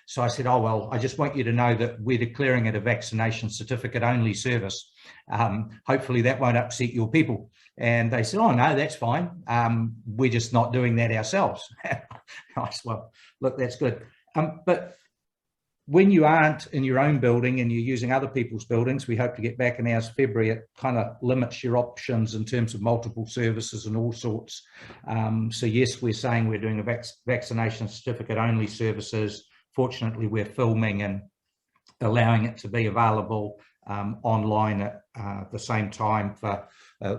So I said, oh, well, I just want you to know that we're declaring it a vaccination certificate only service. Hopefully that won't upset your people. And they said, oh, no, that's fine. We're just not doing that ourselves. I said, well, look, that's good. But when you aren't in your own building and you're using other people's buildings, we hope to get back in ours February, it kind of limits your options in terms of multiple services and all sorts. So yes, we're saying we're doing a vaccination certificate only services. Fortunately, we're filming and allowing it to be available online at the same time for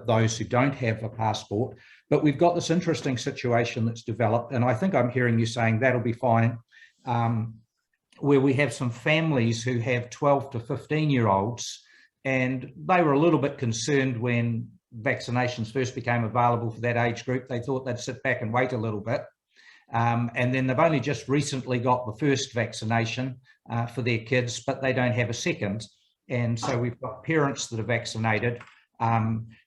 those who don't have a passport. But we've got this interesting situation that's developed, and I think I'm hearing you saying that'll be fine, where we have some families who have 12 to 15-year-olds, and they were a little bit concerned when vaccinations first became available for that age group. They thought they'd sit back and wait a little bit. And then they've only just recently got the first vaccination for their kids, but they don't have a second. And so we've got parents that are vaccinated,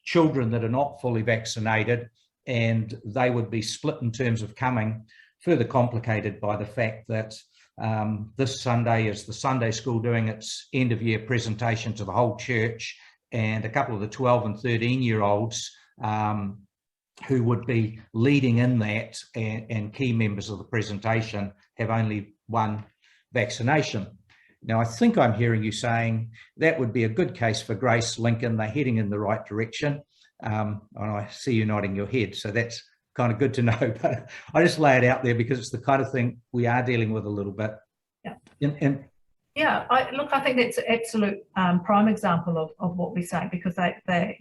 children that are not fully vaccinated, and they would be split in terms of coming, further complicated by the fact that this Sunday is the Sunday school doing its end of year presentation to the whole church, and a couple of the 12 and 13-year-olds who would be leading in that and key members of the presentation have only one vaccination. Now, I think I'm hearing you saying that would be a good case for Grace, Lincoln. They're heading in the right direction. And I see you nodding your head, so that's kind of good to know. But I just lay it out there because it's the kind of thing we are dealing with a little bit. Yeah. Yeah, I think that's an absolute prime example of what we say, because they're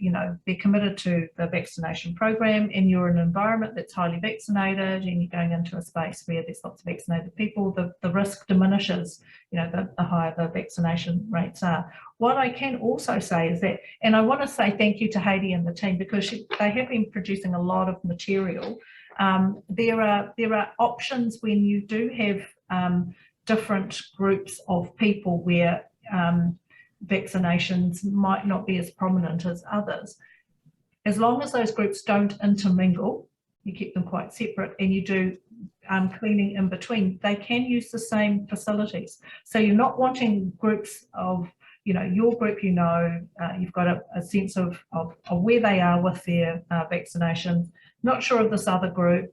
committed to the vaccination program, and you're in an environment that's highly vaccinated, and you're going into a space where there's lots of vaccinated people. The risk diminishes, the higher the vaccination rates are. What I can also say is that, and I want to say thank you to Heidi and the team, because they have been producing a lot of material. There are options when you do have different groups of people where vaccinations might not be as prominent as others. As long as those groups don't intermingle, you keep them quite separate, and you do cleaning in between, they can use the same facilities. So you're not wanting groups of, your group, you've got a sense of where they are with their vaccinations, not sure of this other group.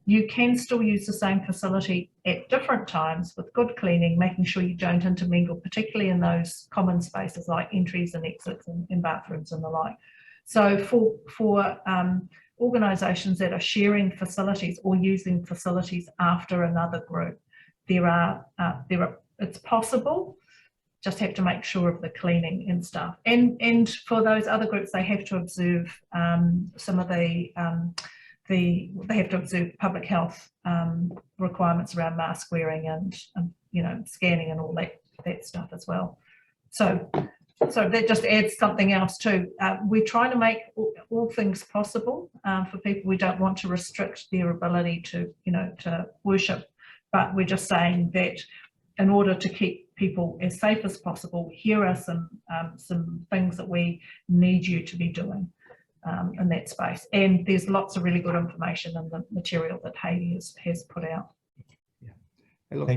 You can still use the same facility at different times with good cleaning, making sure you don't intermingle, particularly in those common spaces like entries and exits and bathrooms and the like. So for organisations that are sharing facilities or using facilities after another group, it's possible. Just have to make sure of the cleaning and stuff. And for those other groups, they have to observe some of they have to observe public health requirements around mask wearing and scanning and all that stuff as well. So that just adds something else too. We're trying to make all things possible for people. We don't want to restrict their ability to worship, but we're just saying that in order to keep people as safe as possible. Here are some things that we need you to be doing in that space. And there's lots of really good information in the material that Hayley has put out. Hey, look,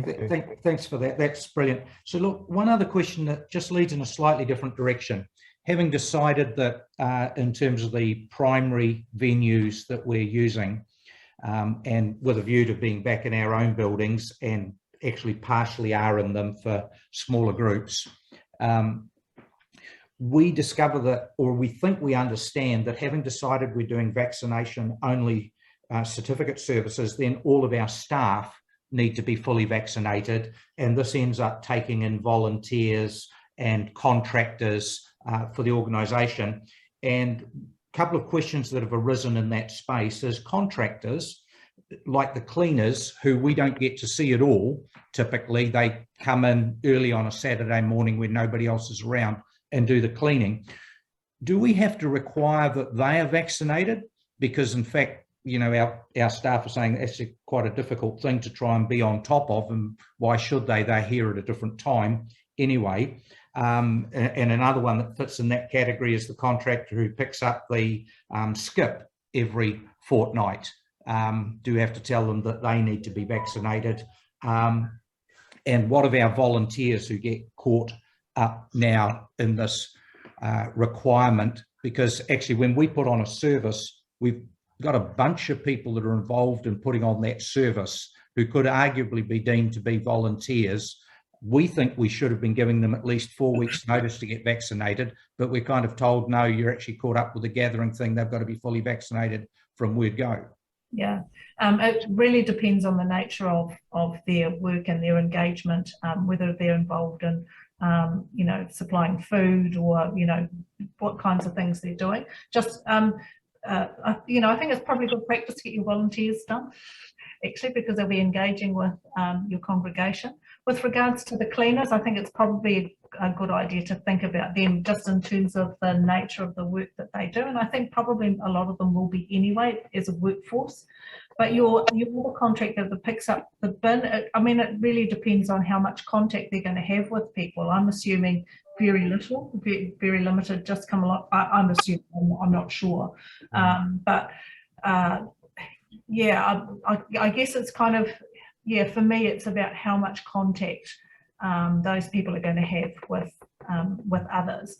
thanks for that. That's brilliant. So look, one other question that just leads in a slightly different direction. Having decided that in terms of the primary venues that we're using, and with a view to being back in our own buildings and actually partially are in them for smaller groups, we discover that, or we think we understand that, having decided we're doing vaccination only certificate services, then all of our staff need to be fully vaccinated, and this ends up taking in volunteers and contractors for the organisation. And a couple of questions that have arisen in that space is contractors, like the cleaners, who we don't get to see at all. Typically, they come in early on a Saturday morning when nobody else is around and do the cleaning. Do we have to require that they are vaccinated? Because in fact, you know, our staff are saying that's quite a difficult thing to try and be on top of, and why should they? They're here at a different time anyway. And another one that fits in that category is the contractor who picks up the skip every fortnight. Do you have to tell them that they need to be vaccinated? And what of our volunteers who get caught up now in this requirement? Because actually, when we put on a service, we've got a bunch of people that are involved in putting on that service who could arguably be deemed to be volunteers. We think we should have been giving them at least 4 weeks notice to get vaccinated, but we're kind of told, no, you're actually caught up with the gathering thing. They've got to be fully vaccinated from word go. Yeah, it really depends on the nature of their work and their engagement, whether they're involved in, you know, supplying food or, you know, what kinds of things they're doing. Just, you know, I think it's probably good practice to get your volunteers done, actually, because they'll be engaging with your congregation. With regards to the cleaners, I think it's probably a good idea to think about them just in terms of the nature of the work that they do. And I think probably a lot of them will be anyway as a workforce. But your contractor that picks up the bin, I mean, it really depends on how much contact they're going to have with people. I'm assuming very little, very limited, just come along. I'm assuming, I'm not sure. But yeah, I guess it's kind of, yeah, for me, it's about how much contact those people are going to have with others.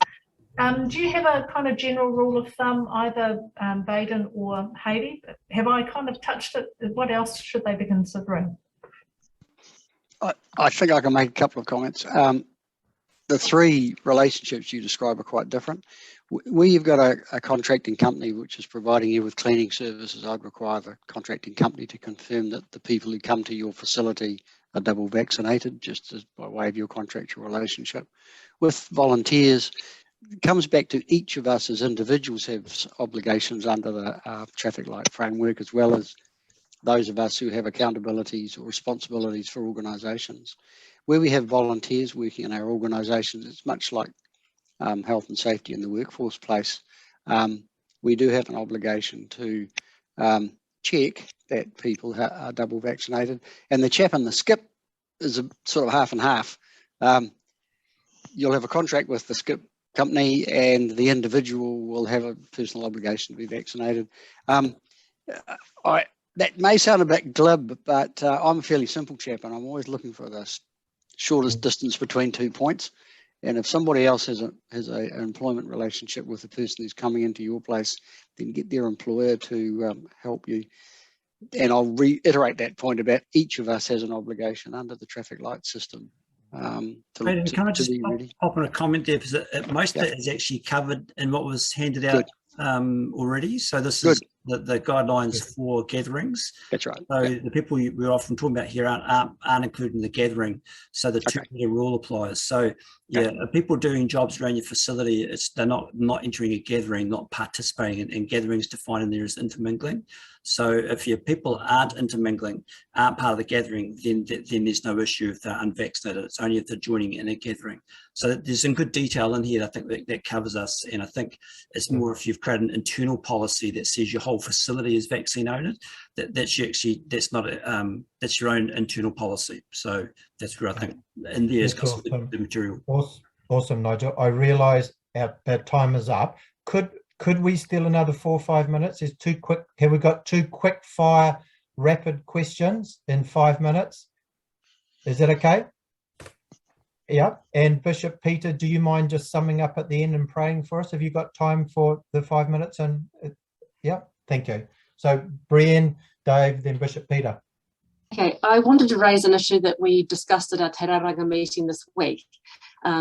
Do you have a kind of general rule of thumb, either Baden or Hayley? Have I kind of touched it? What else should they be considering? I think I can make a couple of comments. The three relationships you describe are quite different. Where you've got a contracting company which is providing you with cleaning services, I'd require the contracting company to confirm that the people who come to your facility are double vaccinated, just as by way of your contractual relationship. With volunteers, it comes back to each of us as individuals have obligations under the traffic light framework, as well as those of us who have accountabilities or responsibilities for organisations. Where we have volunteers working in our organisations, it's much like health and safety in the workforce place. We do have an obligation to check that people are double vaccinated. And the chap in the skip is a sort of half and half. You'll have a contract with the skip company and the individual will have a personal obligation to be vaccinated. That may sound a bit glib, but I'm a fairly simple chap and I'm always looking for this shortest distance between 2 points. And if somebody else has an employment relationship with the person who's coming into your place, then get their employer to help you. And I'll reiterate that point about each of us has an obligation under the traffic light system. Can I just pop in a comment there, because most of it is actually covered in what was handed out already. So this is the guidelines for gatherings. That's right. So the people we're often talking about here aren't included in the gathering. So the 2-meter rule applies. So yeah, people doing jobs around your facility, they're not entering a gathering, not participating in gatherings defined in there as intermingling. So if your people aren't intermingling, aren't part of the gathering, then there's no issue if they're unvaccinated. It's only if they're joining in a gathering. So there's some good detail in here. I think that covers us. And I think it's more if you've created an internal policy that says your whole whole facility is vaccinated, that's not that's your own internal policy. So that's where I think in there is awesome. the material. Awesome, Nigel. I realise our time is up. Could we steal another 4 or 5 minutes? Is too quick? Have we got 2 quick fire rapid questions in 5 minutes? Is that okay? Yeah. And Bishop Peter, do you mind just summing up at the end and praying for us? Have you got time for the 5 minutes? And yeah, thank you. So Brian, Dave, then Bishop Peter. Okay, I wanted to raise an issue that we discussed at our Te Raranga meeting this week,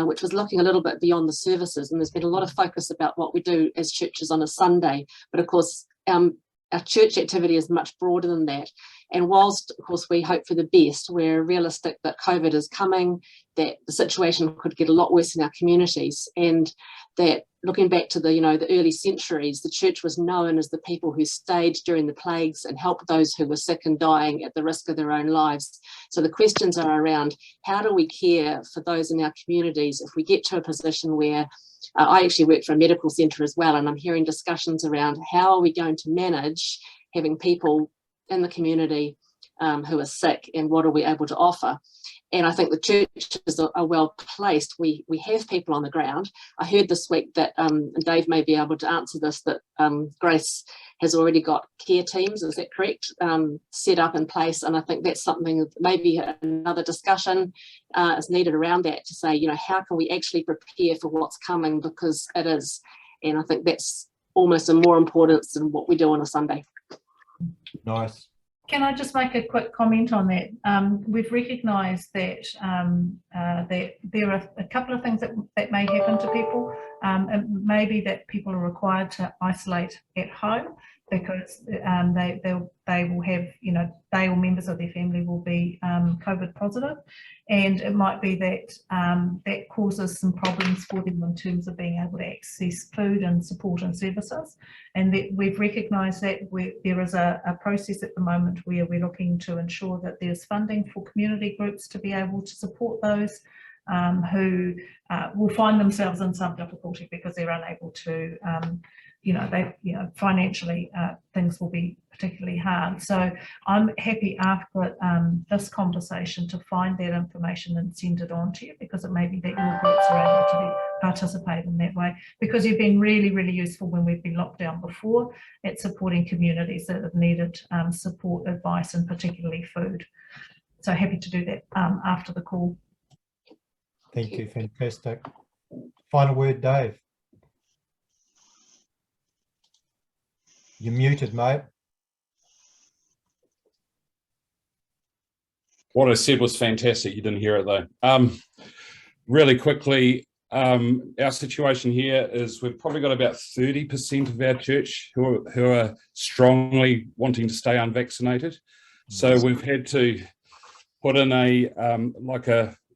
which was looking a little bit beyond the services. And there's been a lot of focus about what we do as churches on a Sunday. But of course, our church activity is much broader than that. And whilst, of course, we hope for the best, we're realistic that COVID is coming, that the situation could get a lot worse in our communities, and that looking back to the early centuries, the church was known as the people who stayed during the plagues and helped those who were sick and dying at the risk of their own lives. So the questions are around, how do we care for those in our communities if we get to a position where I actually work for a medical centre as well, and I'm hearing discussions around how are we going to manage having people in the community who are sick, and what are we able to offer? And I think the churches are well placed. We have people on the ground. I heard this week that, and Dave may be able to answer this, that Grace has already got care teams, is that correct, set up in place. And I think that's something that maybe another discussion is needed around that, to say, how can we actually prepare for what's coming, because it is. And I think that's almost of more importance than what we do on a Sunday. Nice. Can I just make a quick comment on that? We've recognised that that there are a couple of things that may happen to people. It may be that people are required to isolate at home because they will have, they or members of their family will be COVID positive, and it might be that that causes some problems for them in terms of being able to access food and support and services. And that we've recognised that there is a process at the moment where we're looking to ensure that there's funding for community groups to be able to support those who will find themselves in some difficulty because they're unable to, financially things will be particularly hard. So I'm happy after this conversation to find that information and send it on to you, because it may be that your groups are able to participate in that way, because you've been really, really useful when we've been locked down before at supporting communities that have needed support, advice, and particularly food. So happy to do that after the call. Thank you, fantastic. Final word, Dave. You're muted, mate. What I said was fantastic. You didn't hear it though. Really quickly, our situation here is we've probably got about 30% of our church who are strongly wanting to stay unvaccinated. So we've had to put in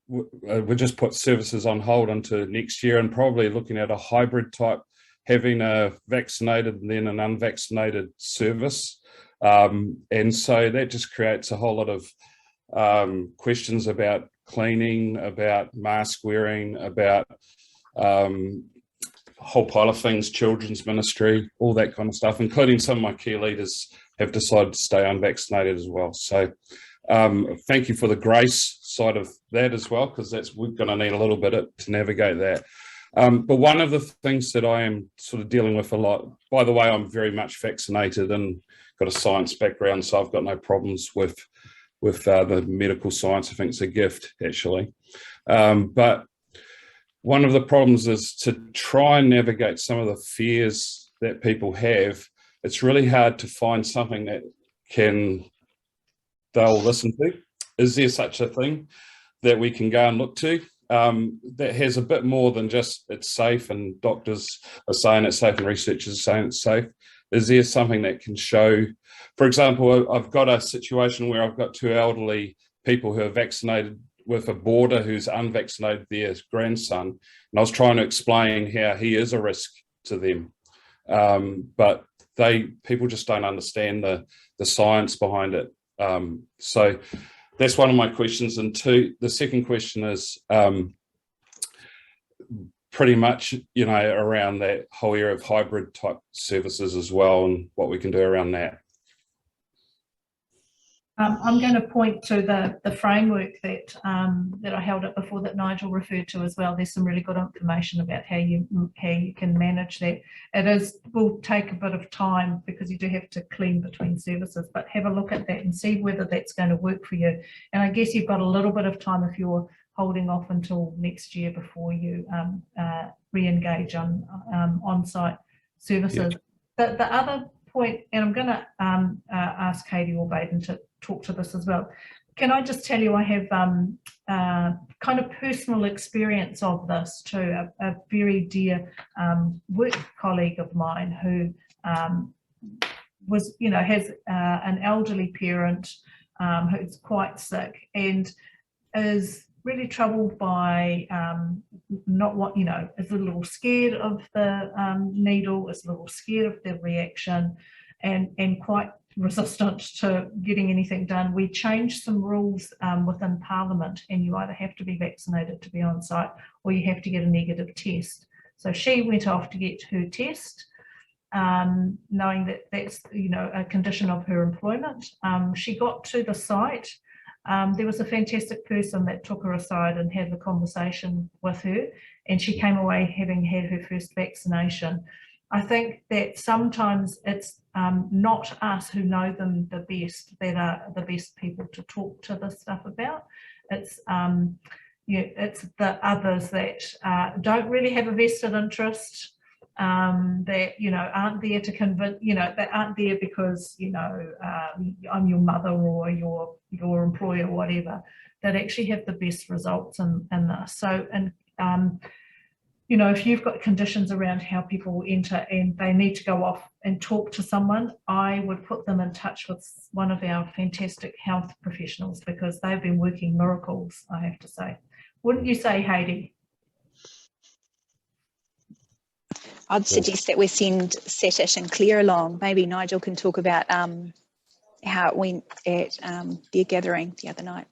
we just put services on hold until next year, and probably looking at a hybrid type, having a vaccinated and then an unvaccinated service. And so that just creates a whole lot of questions about cleaning, about mask wearing, about a whole pile of things, children's ministry, all that kind of stuff, including some of my key leaders have decided to stay unvaccinated as well. So thank you for the grace side of that as well, because we're going to need a little bit to navigate that. But one of the things that I am sort of dealing with a lot, by the way, I'm very much vaccinated and got a science background, so I've got no problems with the medical science. I think it's a gift, actually. But one of the problems is to try and navigate some of the fears that people have. It's really hard to find something that they'll listen to. Is there such a thing that we can go and look to that has a bit more than just it's safe and doctors are saying it's safe and researchers are saying it's safe? Is there something that can show, for example, I've got a situation where I've got 2 elderly people who are vaccinated with a boarder who's unvaccinated their grandson, and I was trying to explain how he is a risk to them, but people just don't understand the science behind it. So that's one of my questions. And 2, the second question is, pretty much, you know, around that whole area of hybrid type services as well, and what we can do around that. I'm going to point to the framework that that I held up before that Nigel referred to as well. There's some really good information about how you can manage that. Will take a bit of time because you do have to clean between services, but have a look at that and see whether that's going to work for you. And I guess you've got a little bit of time if you're holding off until next year before you re-engage on on-site services. Yeah. The other point, and I'm going to ask Katie or Baden to talk to this as well. Can I just tell you, I have kind of personal experience of this too. A very dear work colleague of mine who was, you know, has an elderly parent who's quite sick and is really troubled by not what, you know, is a little scared of the needle, is a little scared of the reaction, and quite resistant to getting anything done. We changed some rules within Parliament, and you either have to be vaccinated to be on site or you have to get a negative test. So she went off to get her test, knowing that that's, you know, a condition of her employment. She got to the site. There was a fantastic person that took her aside and had the conversation with her, and she came away having had her first vaccination. I think that sometimes it's not us who know them the best that are the best people to talk to this stuff about. It's it's the others that don't really have a vested interest, that, you know, aren't there to convince, you know, that aren't there because, you know, I'm your mother or your employer or whatever, that actually have the best results in this. So, and you know, if you've got conditions around how people enter and they need to go off and talk to someone, I would put them in touch with one of our fantastic health professionals, because they've been working miracles, I have to say. Wouldn't you say, Heidi? I'd suggest that we send Satish and Claire along. Maybe Nigel can talk about how it went at their gathering the other night.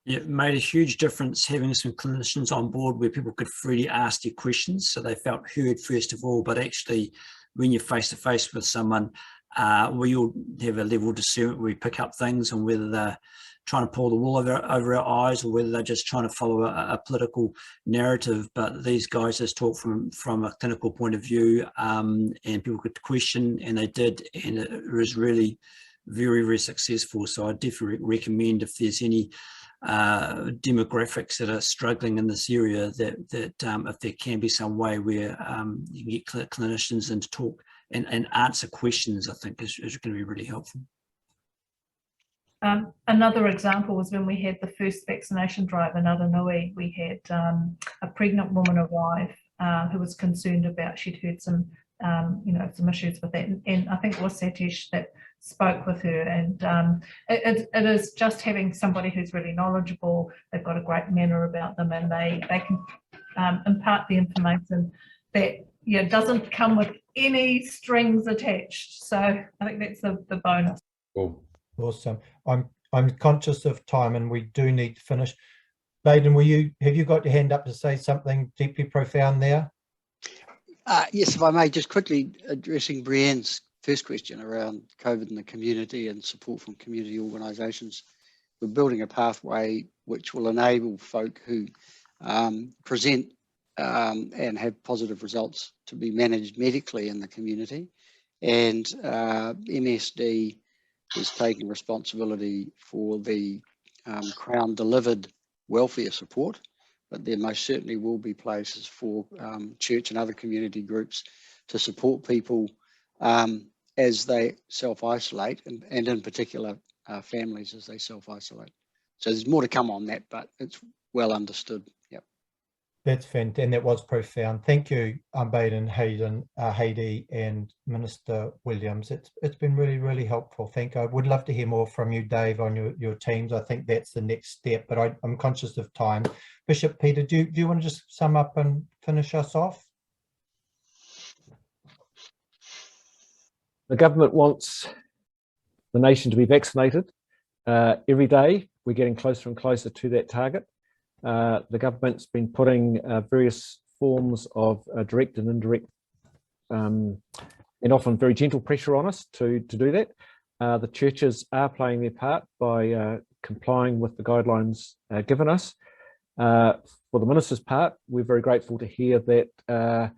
Yeah, it made a huge difference having some clinicians on board where people could freely ask their questions, so they felt heard first of all. But actually, when you're face to face with someone, we all have a level of discernment where we pick up things on whether they're trying to pull the wool over our eyes or whether they're just trying to follow a political narrative. But these guys just talk from a clinical point of view, and people could question, and they did, and it was really very, very successful. So I definitely recommend, if there's any demographics that are struggling in this area, that if there can be some way where you can get clinicians in to talk and answer questions, I think is going to be really helpful. Another example was when we had the first vaccination drive in Aranui. We had a pregnant woman arrive who was concerned about, she'd heard some you know, some issues with that, and I think it was Satish that spoke with her, and it is just having somebody who's really knowledgeable, they've got a great manner about them, and they can impart the information that, yeah, doesn't come with any strings attached. So I think that's the bonus. Cool. Awesome. I'm conscious of time and we do need to finish. Baden, have you got your hand up to say something deeply profound there? Yes, if I may, just quickly addressing Brienne's first question around COVID in the community and support from community organisations. We're building a pathway which will enable folk who present and have positive results to be managed medically in the community. And MSD is taking responsibility for the Crown delivered welfare support, but there most certainly will be places for church and other community groups to support people as they self-isolate, and in particular families as they self-isolate. So there's more to come on that, but it's well understood. Yep. That's fantastic, and that was profound. Thank you, Baden, Heidi, and Minister Williams. It's been really, really helpful. Thank you. I would love to hear more from you, Dave, on your teams. I think that's the next step, but I'm conscious of time. Bishop Peter, do you want to just sum up and finish us off? The government wants the nation to be vaccinated every day. We're getting closer and closer to that target. The government's been putting various forms of direct and indirect and often very gentle pressure on us to do that. The churches are playing their part by complying with the guidelines given us. For the minister's part, we're very grateful to hear that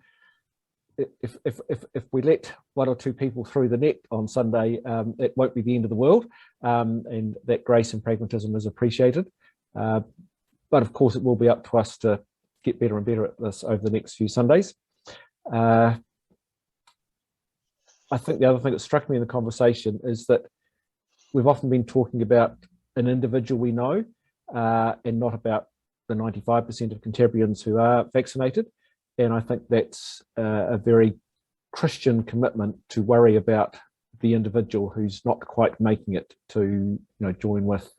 if we let one or two people through the net on Sunday, it won't be the end of the world, and that grace and pragmatism is appreciated. But of course, it will be up to us to get better and better at this over the next few Sundays. I think the other thing that struck me in the conversation is that we've often been talking about an individual we know and not about the 95% of Cantabrians who are vaccinated. And I think that's a very Christian commitment to worry about the individual who's not quite making it to join with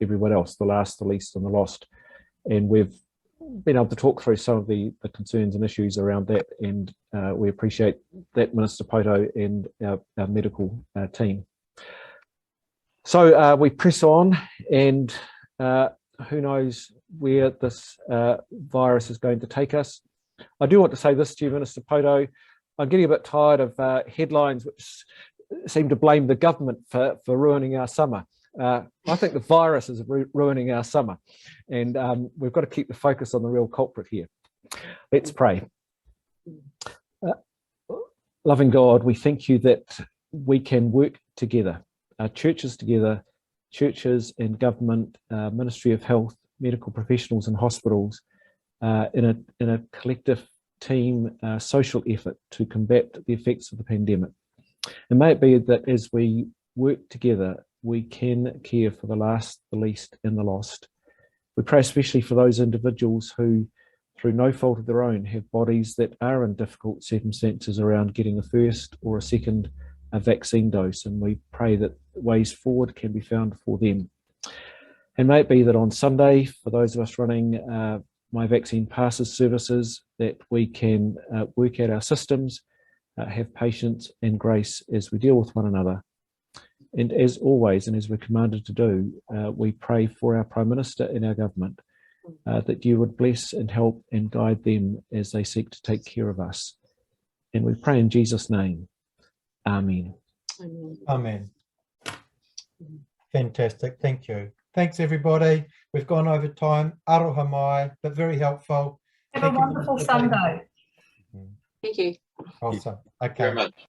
everyone else, the last, the least, and the lost. And we've been able to talk through some of the concerns and issues around that, and we appreciate that, Minister Poto and our medical team. So we press on, and who knows where this virus is going to take us. I do want to say this to you, Minister Poto. I'm getting a bit tired of headlines which seem to blame the government for ruining our summer. I think the virus is ruining our summer, and we've got to keep the focus on the real culprit here. Let's pray. Loving God, we thank you that we can work together, churches together, churches and government, Ministry of Health, medical professionals and hospitals, in a collective team social effort to combat the effects of the pandemic. And may it be that as we work together, we can care for the last, the least, and the lost. We pray especially for those individuals who, through no fault of their own, have bodies that are in difficult circumstances around getting a first or a second vaccine dose, and we pray that ways forward can be found for them. And may it be that on Sunday, for those of us running My Vaccine Passes services, that we can work out our systems, have patience and grace as we deal with one another. And as always, and as we're commanded to do, we pray for our Prime Minister and our government, that you would bless and help and guide them as they seek to take care of us. And we pray in Jesus' name. Amen. Amen. Fantastic. Thank you. Thanks, everybody. We've gone over time. Aroha mai, but very helpful. Have a wonderful Sunday. Thank you. Awesome. Okay. Very much.